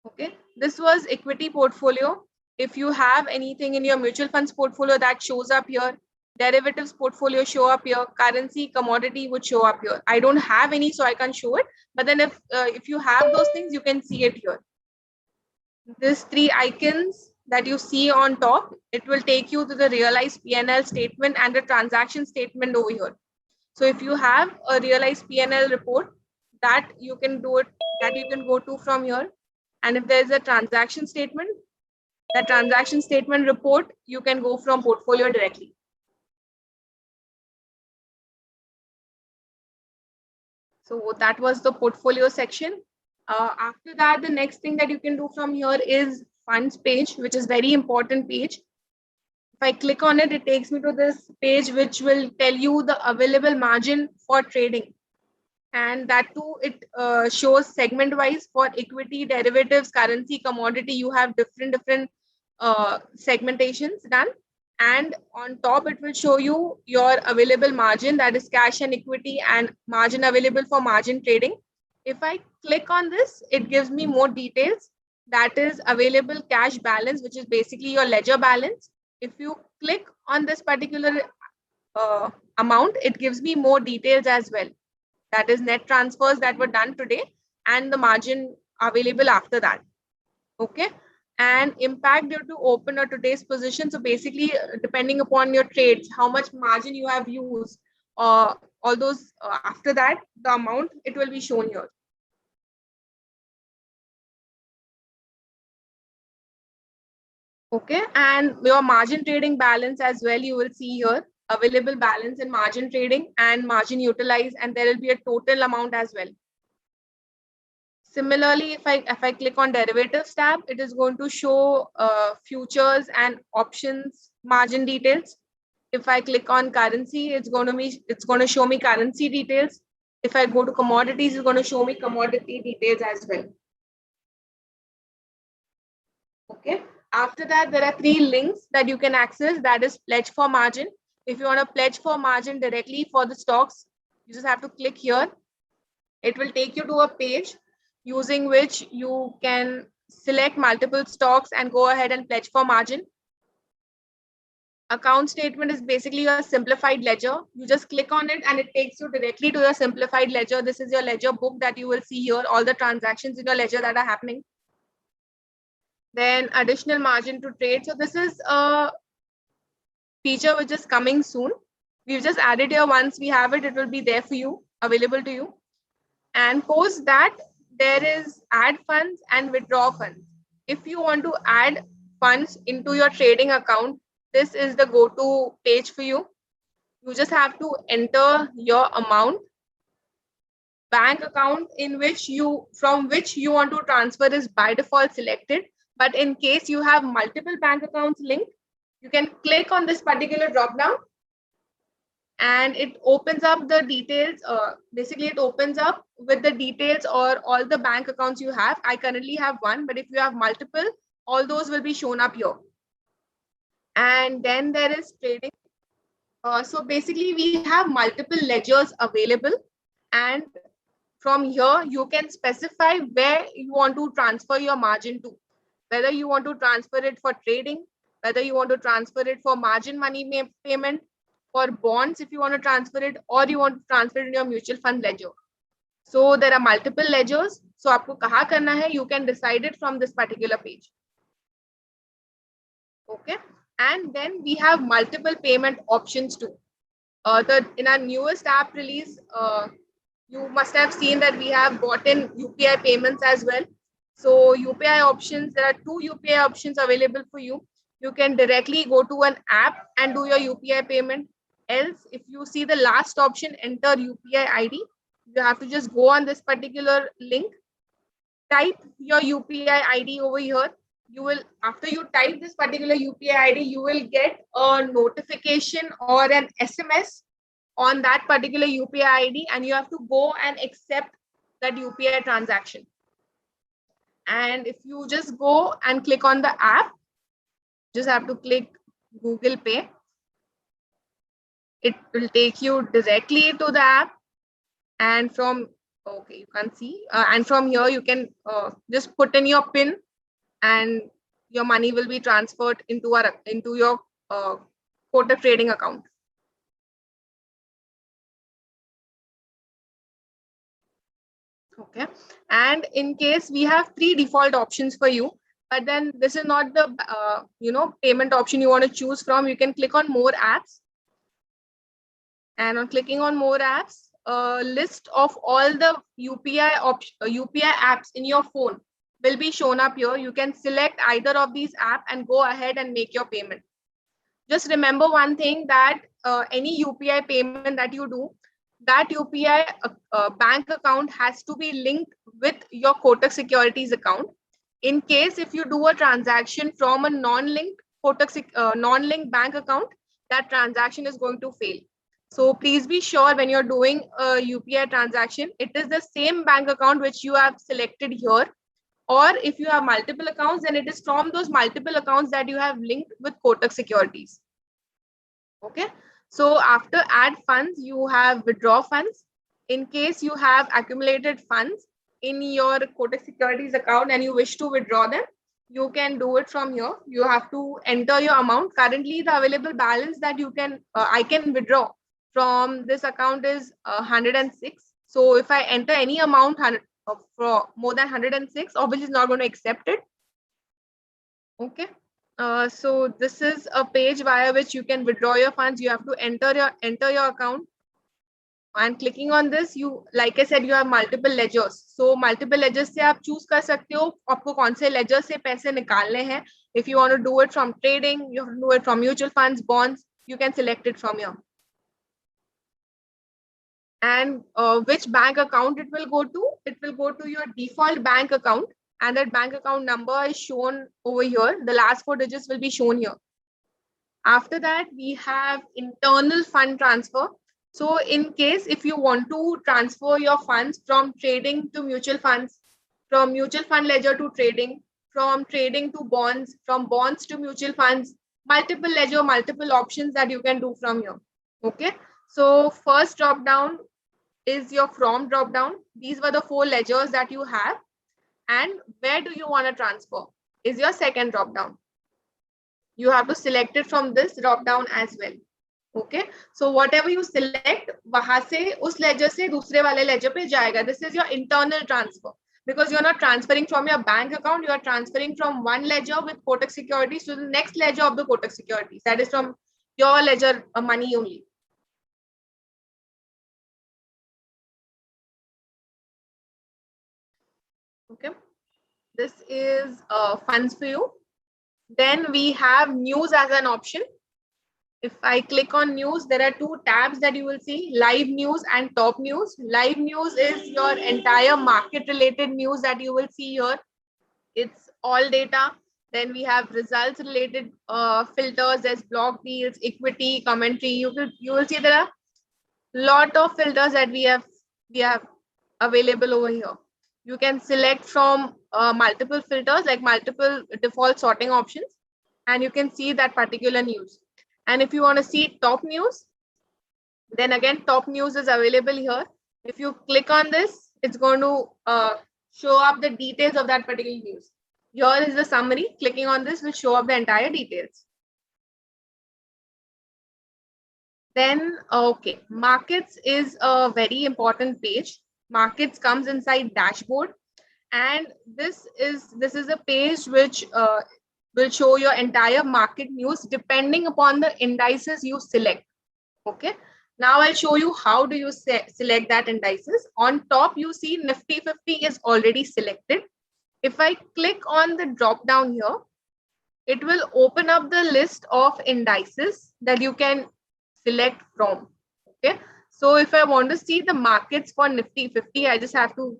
Okay, this was equity portfolio. If you have anything in your mutual funds portfolio, that shows up here. Derivatives portfolio show up here. Currency, commodity would show up here. I don't have any, so I can't show it. But then if you have those things, you can see it here. These three icons that you see on top, it will take you to the realized P&L statement and the transaction statement over here. So if you have a realized P&L report, that you can do it, that you can go to from here. And if there's a transaction statement, the transaction statement report, you can go from portfolio directly. So that was the portfolio section. After that, the next thing that you can do from here is funds page, which is very important page. If I click on it, it takes me to this page, which will tell you the available margin for trading. And that too, it shows segment wise for equity, derivatives, currency, commodity. You have different segmentations done. And on top, it will show you your available margin, that is cash and equity, and margin available for margin trading. If I click on this, it gives me more details. That is available cash balance, which is basically your ledger balance. If you click on this particular amount, it gives me more details as well. That is net transfers that were done today and the margin available after that. Okay. And impact due to open or today's position. So basically, depending upon your trades, how much margin you have used, all those after that, the amount, it will be shown here. Okay. And your margin trading balance as well, you will see here, available balance in margin trading and margin utilized, and there will be a total amount as well. Similarly, if I click on derivatives tab, it is going to show futures and options margin details. If I click on currency, it's going to show me currency details. If I go to commodities, it's going to show me commodity details as well. Okay. After that, there are 3 links that you can access. That is pledge for margin. If you want to pledge for margin directly for the stocks, you just have to click here. It will take you to a page using which you can select multiple stocks and go ahead and pledge for margin. Account statement is basically a simplified ledger. You just click on it and it takes you directly to your simplified ledger. This is your ledger book that you will see here, all the transactions in your ledger that are happening. Then additional margin to trade. So this is a feature which is coming soon. We've just added here. Once we have it, it will be there for you, available to you. And post that, there is add funds and withdraw funds. If you want to add funds into your trading account, this is the go-to page for you. You just have to enter your amount. Bank account from which you want to transfer is by default selected. But in case you have multiple bank accounts linked, you can click on this particular drop down and it opens up the details. Basically, it opens up with the details or all the bank accounts you have. I currently have one, but if you have multiple, all those will be shown up here. And then there is trading. So basically, we have multiple ledgers available. And from here, you can specify where you want to transfer your margin to. Whether you want to transfer it for trading, whether you want to transfer it for margin money payment, for bonds if you want to transfer it, or you want to transfer it in your mutual fund ledger. So there are multiple ledgers. So आपको कहाँ करना है, you can decide it from this particular page. Okay. And then we have multiple payment options too. In our newest app release, you must have seen that we have brought in UPI payments as well. So UPI options, there are 2 UPI options available for you. You can directly go to an app and do your UPI payment. Else, if you see the last option, enter UPI ID, you have to just go on this particular link, type your UPI ID over here. You will, after you type this particular UPI ID, you will get a notification or an SMS on that particular UPI ID, and you have to go and accept that UPI transaction. And if you just go and click on the app, just have to click Google Pay. It will take you directly to the app, and from, okay, you can see, and from here you can just put in your PIN and your money will be transferred into your Kotak trading account. Okay. And in case we have 3 default options for you. but then this is not the payment option you want to choose from. You can click on more apps, and on clicking on more apps, a list of all the UPI apps in your phone will be shown up here. You can select either of these apps and go ahead and make your payment. Just remember one thing, that any UPI payment that you do, that UPI bank account has to be linked with your Kotak Securities account. In case if you do a transaction from a non-linked non-linked bank account, that transaction is going to fail. So please be sure when you're doing a UPI transaction, it is the same bank account which you have selected here. Or if you have multiple accounts, then it is from those multiple accounts that you have linked with Kotak Securities. Okay. So after add funds, you have withdraw funds. In case you have accumulated funds in your Kotak Securities account and you wish to withdraw them, you can do it from here. You have to enter your amount. Currently, the available balance that you can I can withdraw from this account is 106. So if I enter any amount for more than 106, obviously it's not going to accept it. Okay. So this is a page via which you can withdraw your funds. You have to enter your account, and clicking on this, you, like I said, you have multiple ledgers. So multiple ledgers से आप choose कर सकते हो आपको कौन से ledger से पैसे निकालने हैं. If you want to do it from trading, you have to do it from mutual funds, bonds, you can select it from here. And which bank account it will go to? It will go to your default bank account, and that bank account number is shown over here. The last 4 digits will be shown here. After that, we have internal fund transfer. So in case if you want to transfer your funds from trading to mutual funds, from mutual fund ledger to trading, from trading to bonds, from bonds to mutual funds, multiple ledger, multiple options that you can do from here. Okay. So first drop down is your from drop down. These were the 4 ledgers that you have. And where do you want to transfer is your second drop down. You have to select it from this drop down as well. Okay. So whatever you select, वहां से उस ledger से दूसरे वाले ledger पे जाएगा. This is your internal transfer, because you're not transferring from your bank account. You are transferring from one ledger with Kotak Securities to the next ledger of the Kotak Securities. That is from your ledger money only. Okay. This is funds view. Then we have news as an option. If I click on news, there are 2 tabs that you will see, live news and top news. Live news is your entire market related news that you will see here. It's all data. Then we have results related filters. There's block deals, equity, commentary. You will see there are lot of filters that we have available over here. You can select from multiple filters, like multiple default sorting options, and you can see that particular news. And if you want to see top news, then again, top news is available here. If you click on this, it's going to show up the details of that particular news. Here is the summary. Clicking on this will show up the entire details. Then, okay, markets is a very important page. Markets comes inside dashboard, and this is a page which will show your entire market news depending upon the indices you select. Okay. Now I'll show you how do you select that indices. On top, you see Nifty 50 is already selected. If I click on the drop down here, it will open up the list of indices that you can select from. Okay. So if I want to see the markets for Nifty 50, I just have to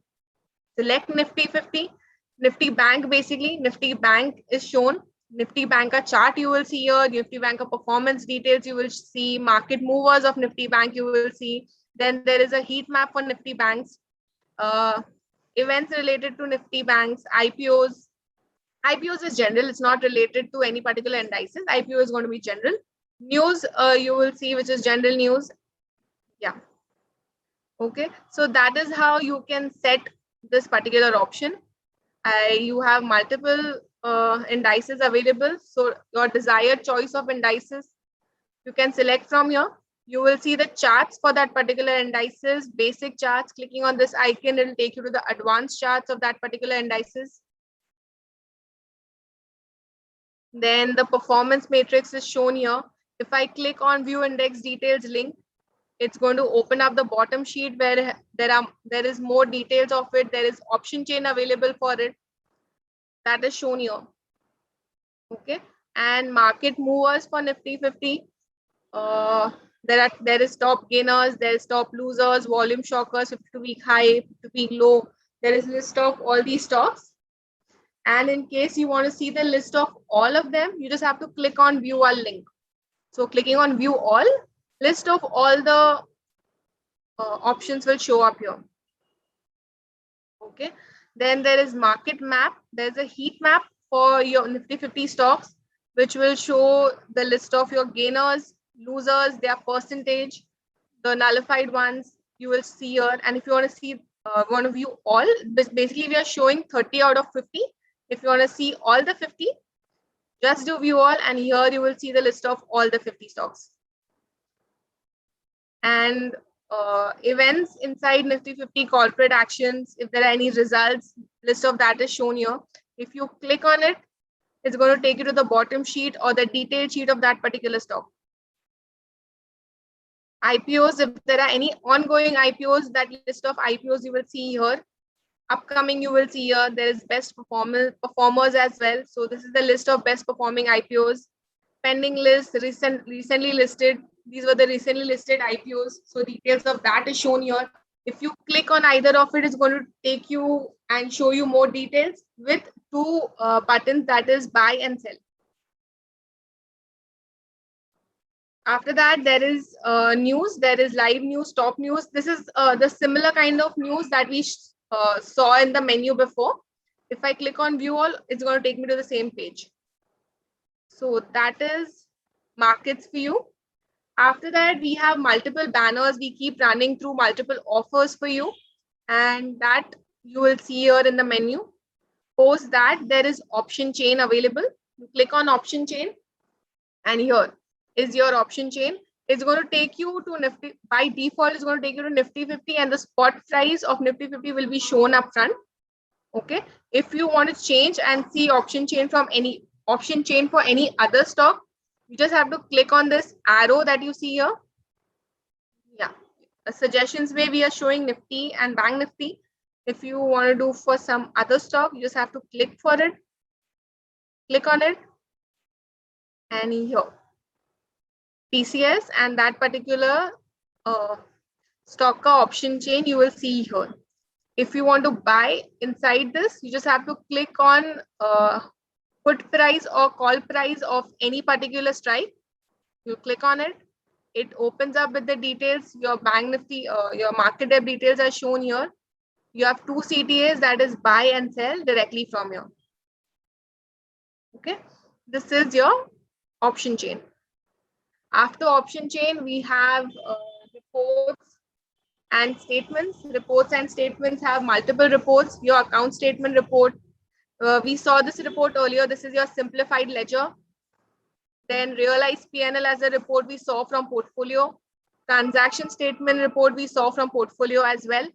select Nifty 50. Nifty Bank, basically, Nifty Bank is shown. Nifty Bank chart you will see here, Nifty Bank performance details you will see, market movers of Nifty Bank you will see. Then there is a heat map for Nifty Banks, events related to Nifty Banks, IPOs. IPOs is general, it's not related to any particular indices. IPO is going to be general. News you will see, which is general news. Yeah. Okay, so that is how you can set this particular option. You have multiple indices available. So your desired choice of indices, you can select from here. You will see the charts for that particular indices, basic charts. Clicking on this icon, it will take you to the advanced charts of that particular indices. Then the performance matrix is shown here. If I click on view index details link, it's going to open up the bottom sheet where there is more details of it. There is option chain available for it. That is shown here. Okay. And market movers for Nifty 50. There is top gainers, there is top losers, volume shockers, 52-week high, 52-week low. There is a list of all these stocks. And in case you want to see the list of all of them, you just have to click on view all link. So clicking on view all, list of all the options will show up here. Okay. Then there is market map. There's a heat map for your Nifty 50 stocks, which will show the list of your gainers, losers, their percentage, the nullified ones you will see here. And if you want to see, want to view all, basically we are showing 30 out of 50. If you want to see all the 50, just do view all, and here you will see the list of all the 50 stocks. And events inside Nifty 50, corporate actions, if there are any results, list of that is shown here. If you click on it, it's going to take you to the bottom sheet or the detailed sheet of that particular stock. IPOs, if there are any ongoing IPOs, that list of IPOs you will see here. Upcoming you will see here. There is best performers as well. So this is the list of best performing IPOs. Pending list, recently listed. These were the recently listed IPOs. So details of that is shown here. If you click on either of it, it's going to take you and show you more details with two buttons, that is buy and sell. After that, there is news. There is live news, top news. This is the similar kind of news that we saw in the menu before. If I click on view all, it's going to take me to the same page. So that is markets for you. After that, we have multiple banners. We keep running through multiple offers for you, and that you will see here in the menu. Post that, there is option chain available. You click on option chain, and here is your option chain. It's going to take you to Nifty. By default, it's going to take you to Nifty 50, and the spot price of Nifty 50 will be shown up front. Okay. If you want to change and see option chain from any option chain for any other stock, you just have to click on this arrow that you see here. Yeah. Suggestions way we are showing Nifty and Bank Nifty. If you want to do for some other stock, you just have to click for it. Click on it. And here. TCS and that particular stock option chain you will see here. If you want to buy inside this, you just have to click on put price or call price of any particular strike. You click on it. It opens up with the details. Your Bank Nifty, your market depth details are shown here. You have two CTAs, that is buy and sell directly from here. Okay. This is your option chain. After option chain, we have reports and statements. Reports and statements have multiple reports. Your account statement report. We saw this report earlier. This is your simplified ledger. Then realized P&L as a report we saw from portfolio. Transaction statement report we saw from portfolio as well.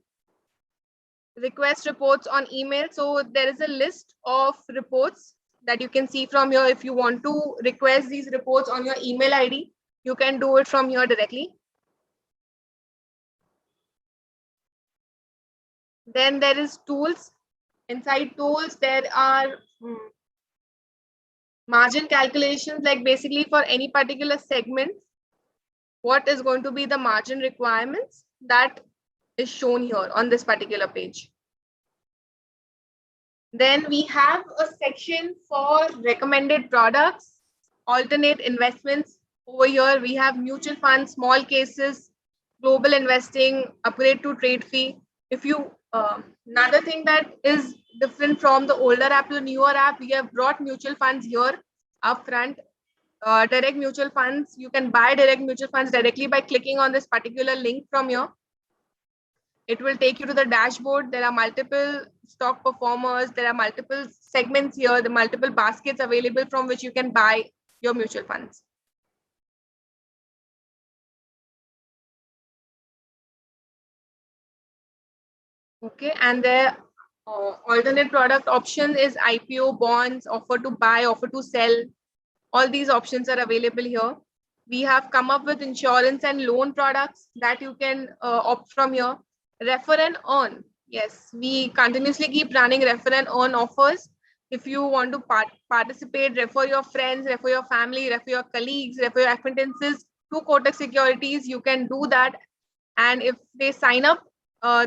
Request reports on email. So there is a list of reports that you can see from here. If you want to request these reports on your email ID, you can do it from here directly. Then there is tools. Inside tools, there are margin calculations, like basically for any particular segment, what is going to be the margin requirements, that is shown here on this particular page. Then we have a section for recommended products, alternate investments. Over here, we have mutual funds, small cases, global investing, upgrade to trade fee. If you, another thing that is different from the older app to the newer app, we have brought mutual funds here up front. Direct mutual funds, you can buy direct mutual funds directly by clicking on this particular link from here. It will take you to the dashboard. There are multiple stock performers. There are multiple segments here, the multiple baskets available from which you can buy your mutual funds. Okay, and the alternate product option is IPO, bonds, offer to buy, offer to sell. All these options are available here. We have come up with insurance and loan products that you can opt from here. Refer and earn. Yes, we continuously keep running refer and earn offers. If you want to participate, refer your friends, refer your family, refer your colleagues, refer your acquaintances to Kotak Securities. You can do that. And if they sign up,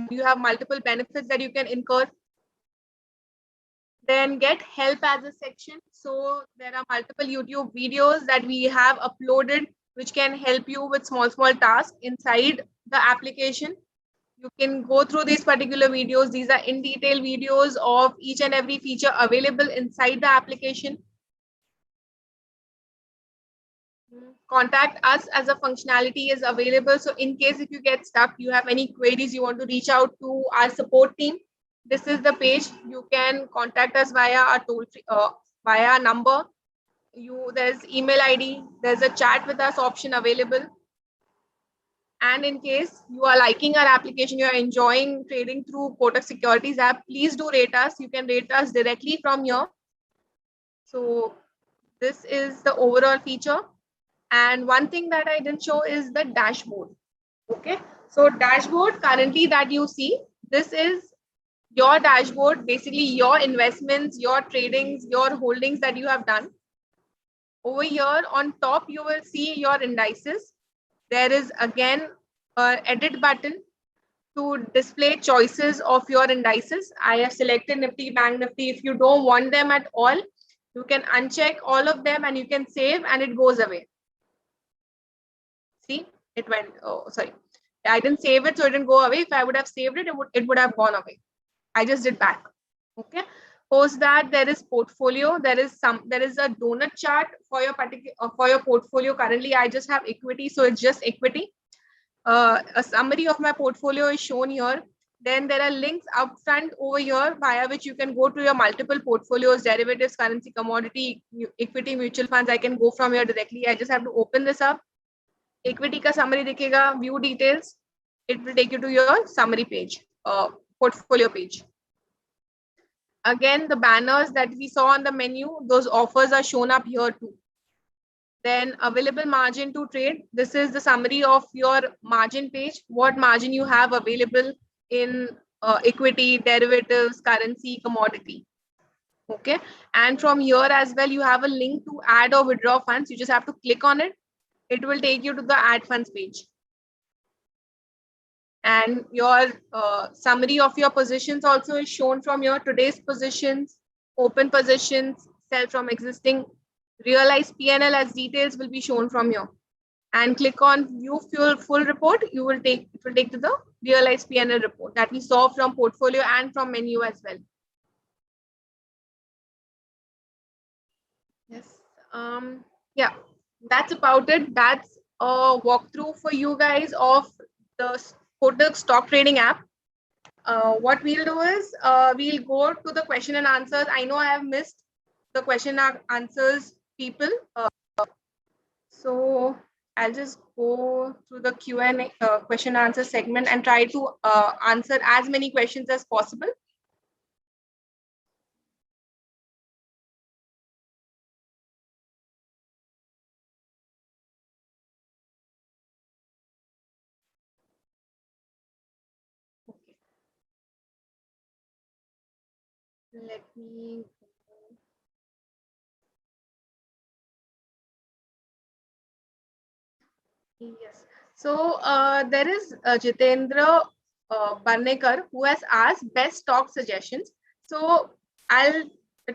you have multiple benefits that you can incur. Then get help as a section. So there are multiple YouTube videos that we have uploaded which can help you with small tasks inside the application. You can go through these particular videos. These are in detail videos of each and every feature available inside the application. Contact us as a functionality is available. So in case if you get stuck, you have any queries, you want to reach out to our support team, this is the page. You can contact us via our toll free, via our number. There's email ID, there's a chat with us option available. And in case you are liking our application, you are enjoying trading through Kotak Securities app, please do rate us. You can rate us directly from here. So this is the overall feature. And one thing that I didn't show is the dashboard. Okay, so dashboard currently that you see, this is your dashboard, basically your investments, your tradings, your holdings that you have done. Over here on top, you will see your indices. There is again an edit button to display choices of your indices. I have selected Nifty, Bank Nifty. If you don't want them at all, you can uncheck all of them and you can save and it goes away. See, it went, oh, sorry. I didn't save it, so it didn't go away. If I would have saved it, it would have gone away. I just did back. Okay. Post that, there is portfolio. There is a donut chart for your portfolio. Currently, I just have equity, so it's just equity. A summary of my portfolio is shown here. Then there are links up front over here via which you can go to your multiple portfolios, derivatives, currency, commodity, equity, mutual funds. I can go from here directly. I just have to open this up. Equity ka summary dikhega, view details. It will take you to your summary page, portfolio page. Again, the banners that we saw on the menu, those offers are shown up here too. Then available margin to trade. This is the summary of your margin page, what margin you have available in equity, derivatives, currency, commodity. Okay. And from here as well, you have a link to add or withdraw funds. You just have to click on it. It will take you to the add funds page. And your summary of your positions also is shown from your today's positions, open positions, sell from existing, realized PNL as details will be shown from here. And click on view full report. It will take to the realized PNL report that we saw from portfolio and from menu as well. Yes. Yeah, that's about it. That's a walkthrough for you guys of the Kotak stock trading app. What we'll do is we'll go to the question and answers. I know I have missed the question and answers people. So I'll just go through the Q&A question and answer segment and try to answer as many questions as possible. Okay. Let me Yes. So there is Jitendra Barnekar who has asked best stock suggestions. So I'll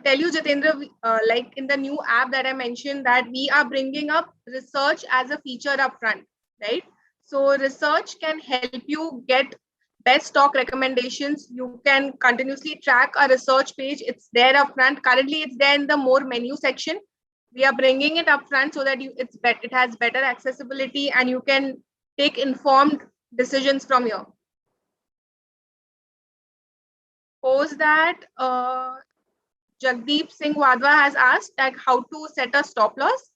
tell you, Jitendra, like in the new app that I mentioned, that we are bringing up research as a feature up front, right? So research can help you get best stock recommendations. You can continuously track a research page. It's there up front. Currently, it's there in the more menu section. We are bringing it up front so that it has better accessibility and you can take informed decisions from here. Post that, Jagdeep Singh Wadhwa has asked that how to set a stop loss.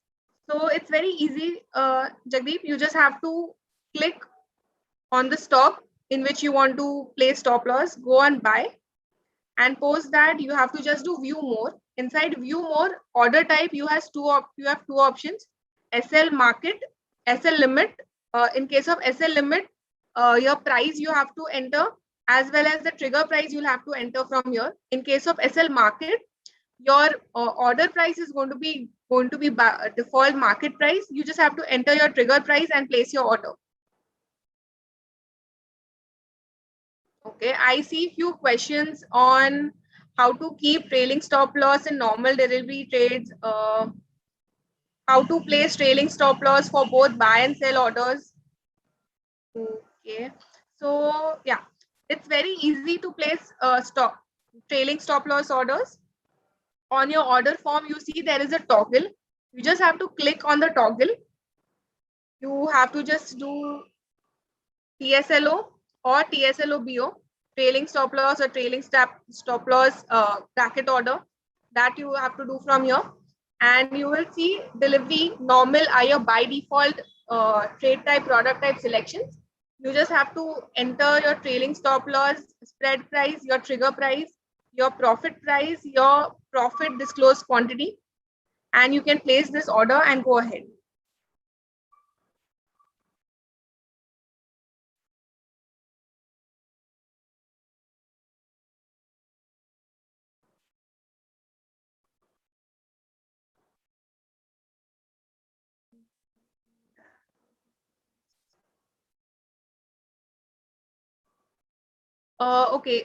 So it's very easy, Jagdeep. You just have to click on the stock in which you want to place stop loss, go and buy. And post that, you have to just do view more. Inside view more, order type, you have two options: SL market, SL limit. In case of SL limit, your price you have to enter, as well as the trigger price you'll have to enter from here. In case of SL market, your order price is going to be default market price. You just have to enter your trigger price and place your order. Okay, I see few questions on how to keep trailing stop loss in normal delivery trades, how to place trailing stop loss for both buy and sell orders. Okay, so yeah, it's very easy to place trailing stop loss orders. On your order form, you see there is a toggle. You just have to click on the toggle. You have to just do TSLO or TSLOBO, trailing stop loss or trailing stop loss bracket order, that you have to do from here. And you will see delivery, normal are your by default trade type, product type selections. You just have to enter your trailing stop loss, spread price, your trigger price, your profit price, your profit disclosed quantity, and you can place this order and go ahead. Okay,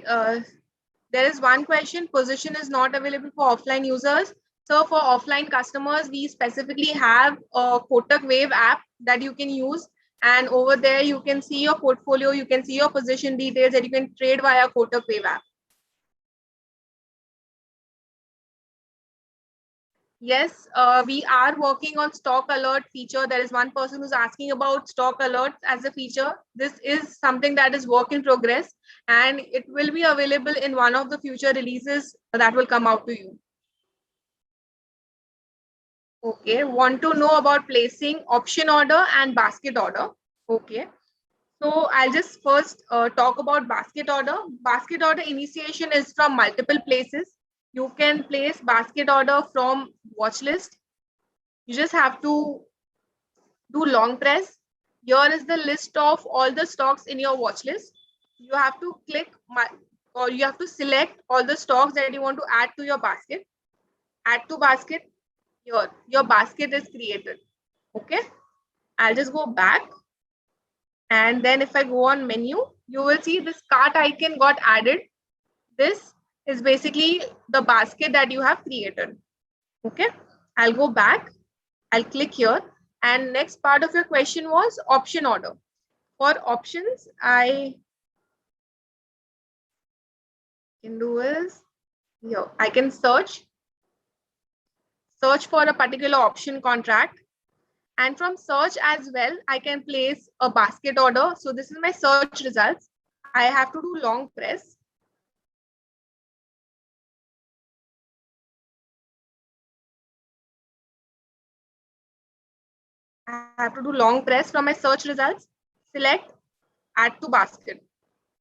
there is one question: position is not available for offline users. So for offline customers, we specifically have a Kotak Wave app that you can use. And over there, you can see your portfolio, you can see your position details, and you can trade via Kotak Wave app. Yes, we are working on stock alert feature. There is one person who's asking about stock alerts as a feature. This is something that is work in progress, and it will be available in one of the future releases that will come out to you. Okay, want to know about placing option order and basket order. Okay, so I'll just first talk about basket order. Basket order initiation is from multiple places. You can place basket order from watch list. You just have to do long press. Here is the list of all the stocks in your watch list. You have to click or you have to select all the stocks that you want to add to your basket. Add to basket. Here, your basket is created. Okay, I'll just go back. And then if I go on menu, you will see this cart icon got added. This is basically the basket that you have created. Okay, I'll go back. I'll click here. And next part of your question was option order. For options, I can do is here. I can search for a particular option contract. And from search as well, I can place a basket order. So this is my search results. I have to do long press. I have to do long press from my search results, select, add to basket.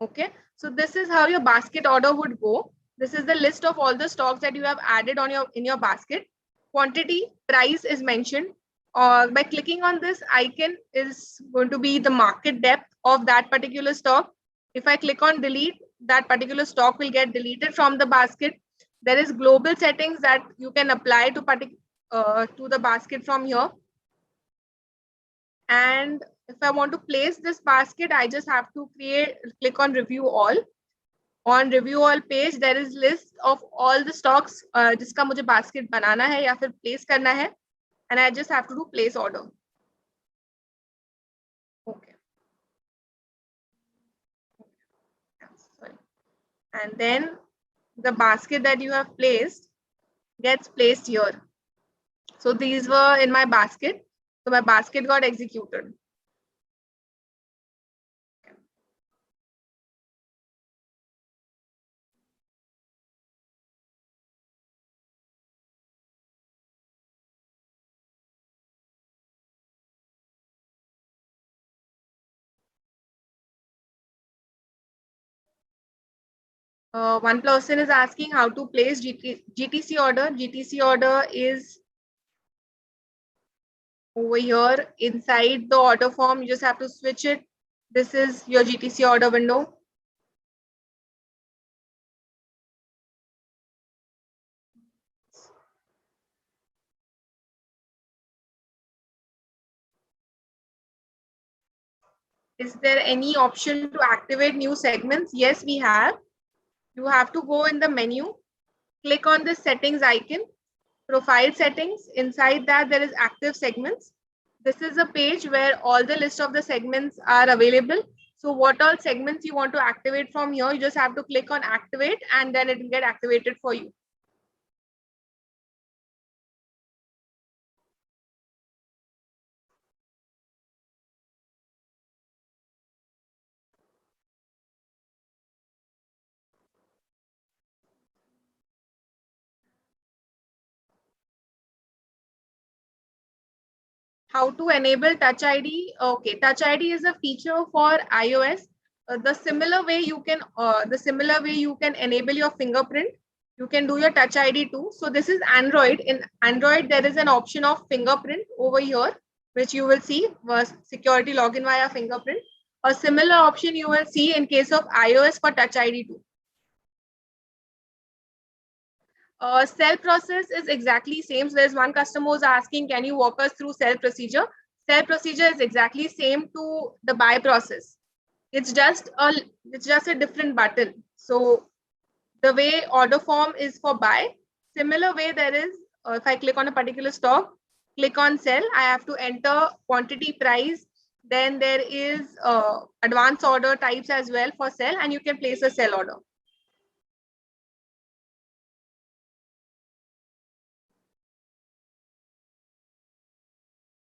Okay, so this is how your basket order would go. This is the list of all the stocks that you have added on in your basket. Quantity, price is mentioned. By clicking on this icon is going to be the market depth of that particular stock. If I click on delete, that particular stock will get deleted from the basket. There is global settings that you can apply to the basket from here. And if I want to place this basket, I just have to click on review all. On review all page, there is list of all the stocks जिसका मुझे basket बनाना है या फिर place करना है, and I just have to do place order. Okay. Sorry. And then the basket that you have placed gets placed here. So these were in my basket. So my basket got executed. One person is asking how to place GTC order. GTC order is over here inside the order form. You just have to switch it. This is your GTC order window. Is there any option to activate new segments? Yes, we have. You have to go in the menu, click on the settings icon, profile settings. Inside that, there is active segments. This is a page where all the list of the segments are available. So what all segments you want to activate from here, you just have to click on activate and then it will get activated for you. How to enable Touch ID? Okay, Touch ID is a feature for iOS. The similar way you can enable your fingerprint. You can do your Touch ID too. So this is Android. In Android, there is an option of fingerprint over here, which you will see was security login via fingerprint. A similar option you will see in case of iOS for Touch ID too. Cell process is exactly same. So there's one customer who's asking, can you walk us through cell procedure? Cell procedure is exactly same to the buy process. It's just a different button. So the way order form is for buy, similar way there is, if I click on a particular stock, click on sell, I have to enter quantity, price. Then there is advance order types as well for sell, and you can place a sell order.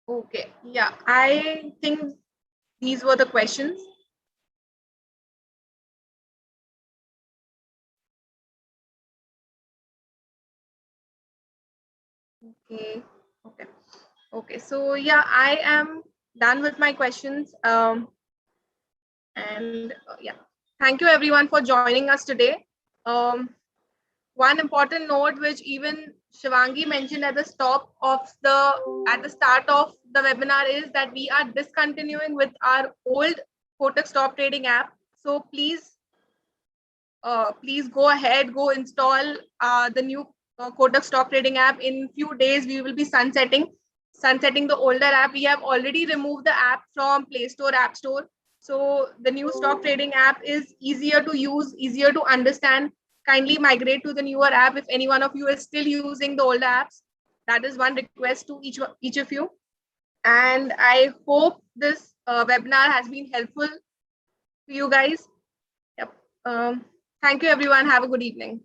Okay, yeah, I think these were the questions. Okay, okay, okay. So yeah, I am done with my questions. Yeah, thank you everyone for joining us today. One important note, which even Shivangi mentioned at the start of the webinar, is that we are discontinuing with our old Kotak Stop Trading app. So please go ahead, go install the new Kotak Stock Trading app. In few days, we will be sunsetting the older app. We have already removed the app from Play Store, App Store. So the new stock trading app is easier to use, easier to understand. Kindly migrate to the newer app. If any one of you is still using the older apps, that is one request to each of you. And I hope this webinar has been helpful to you guys. Yep. Thank you, everyone. Have a good evening.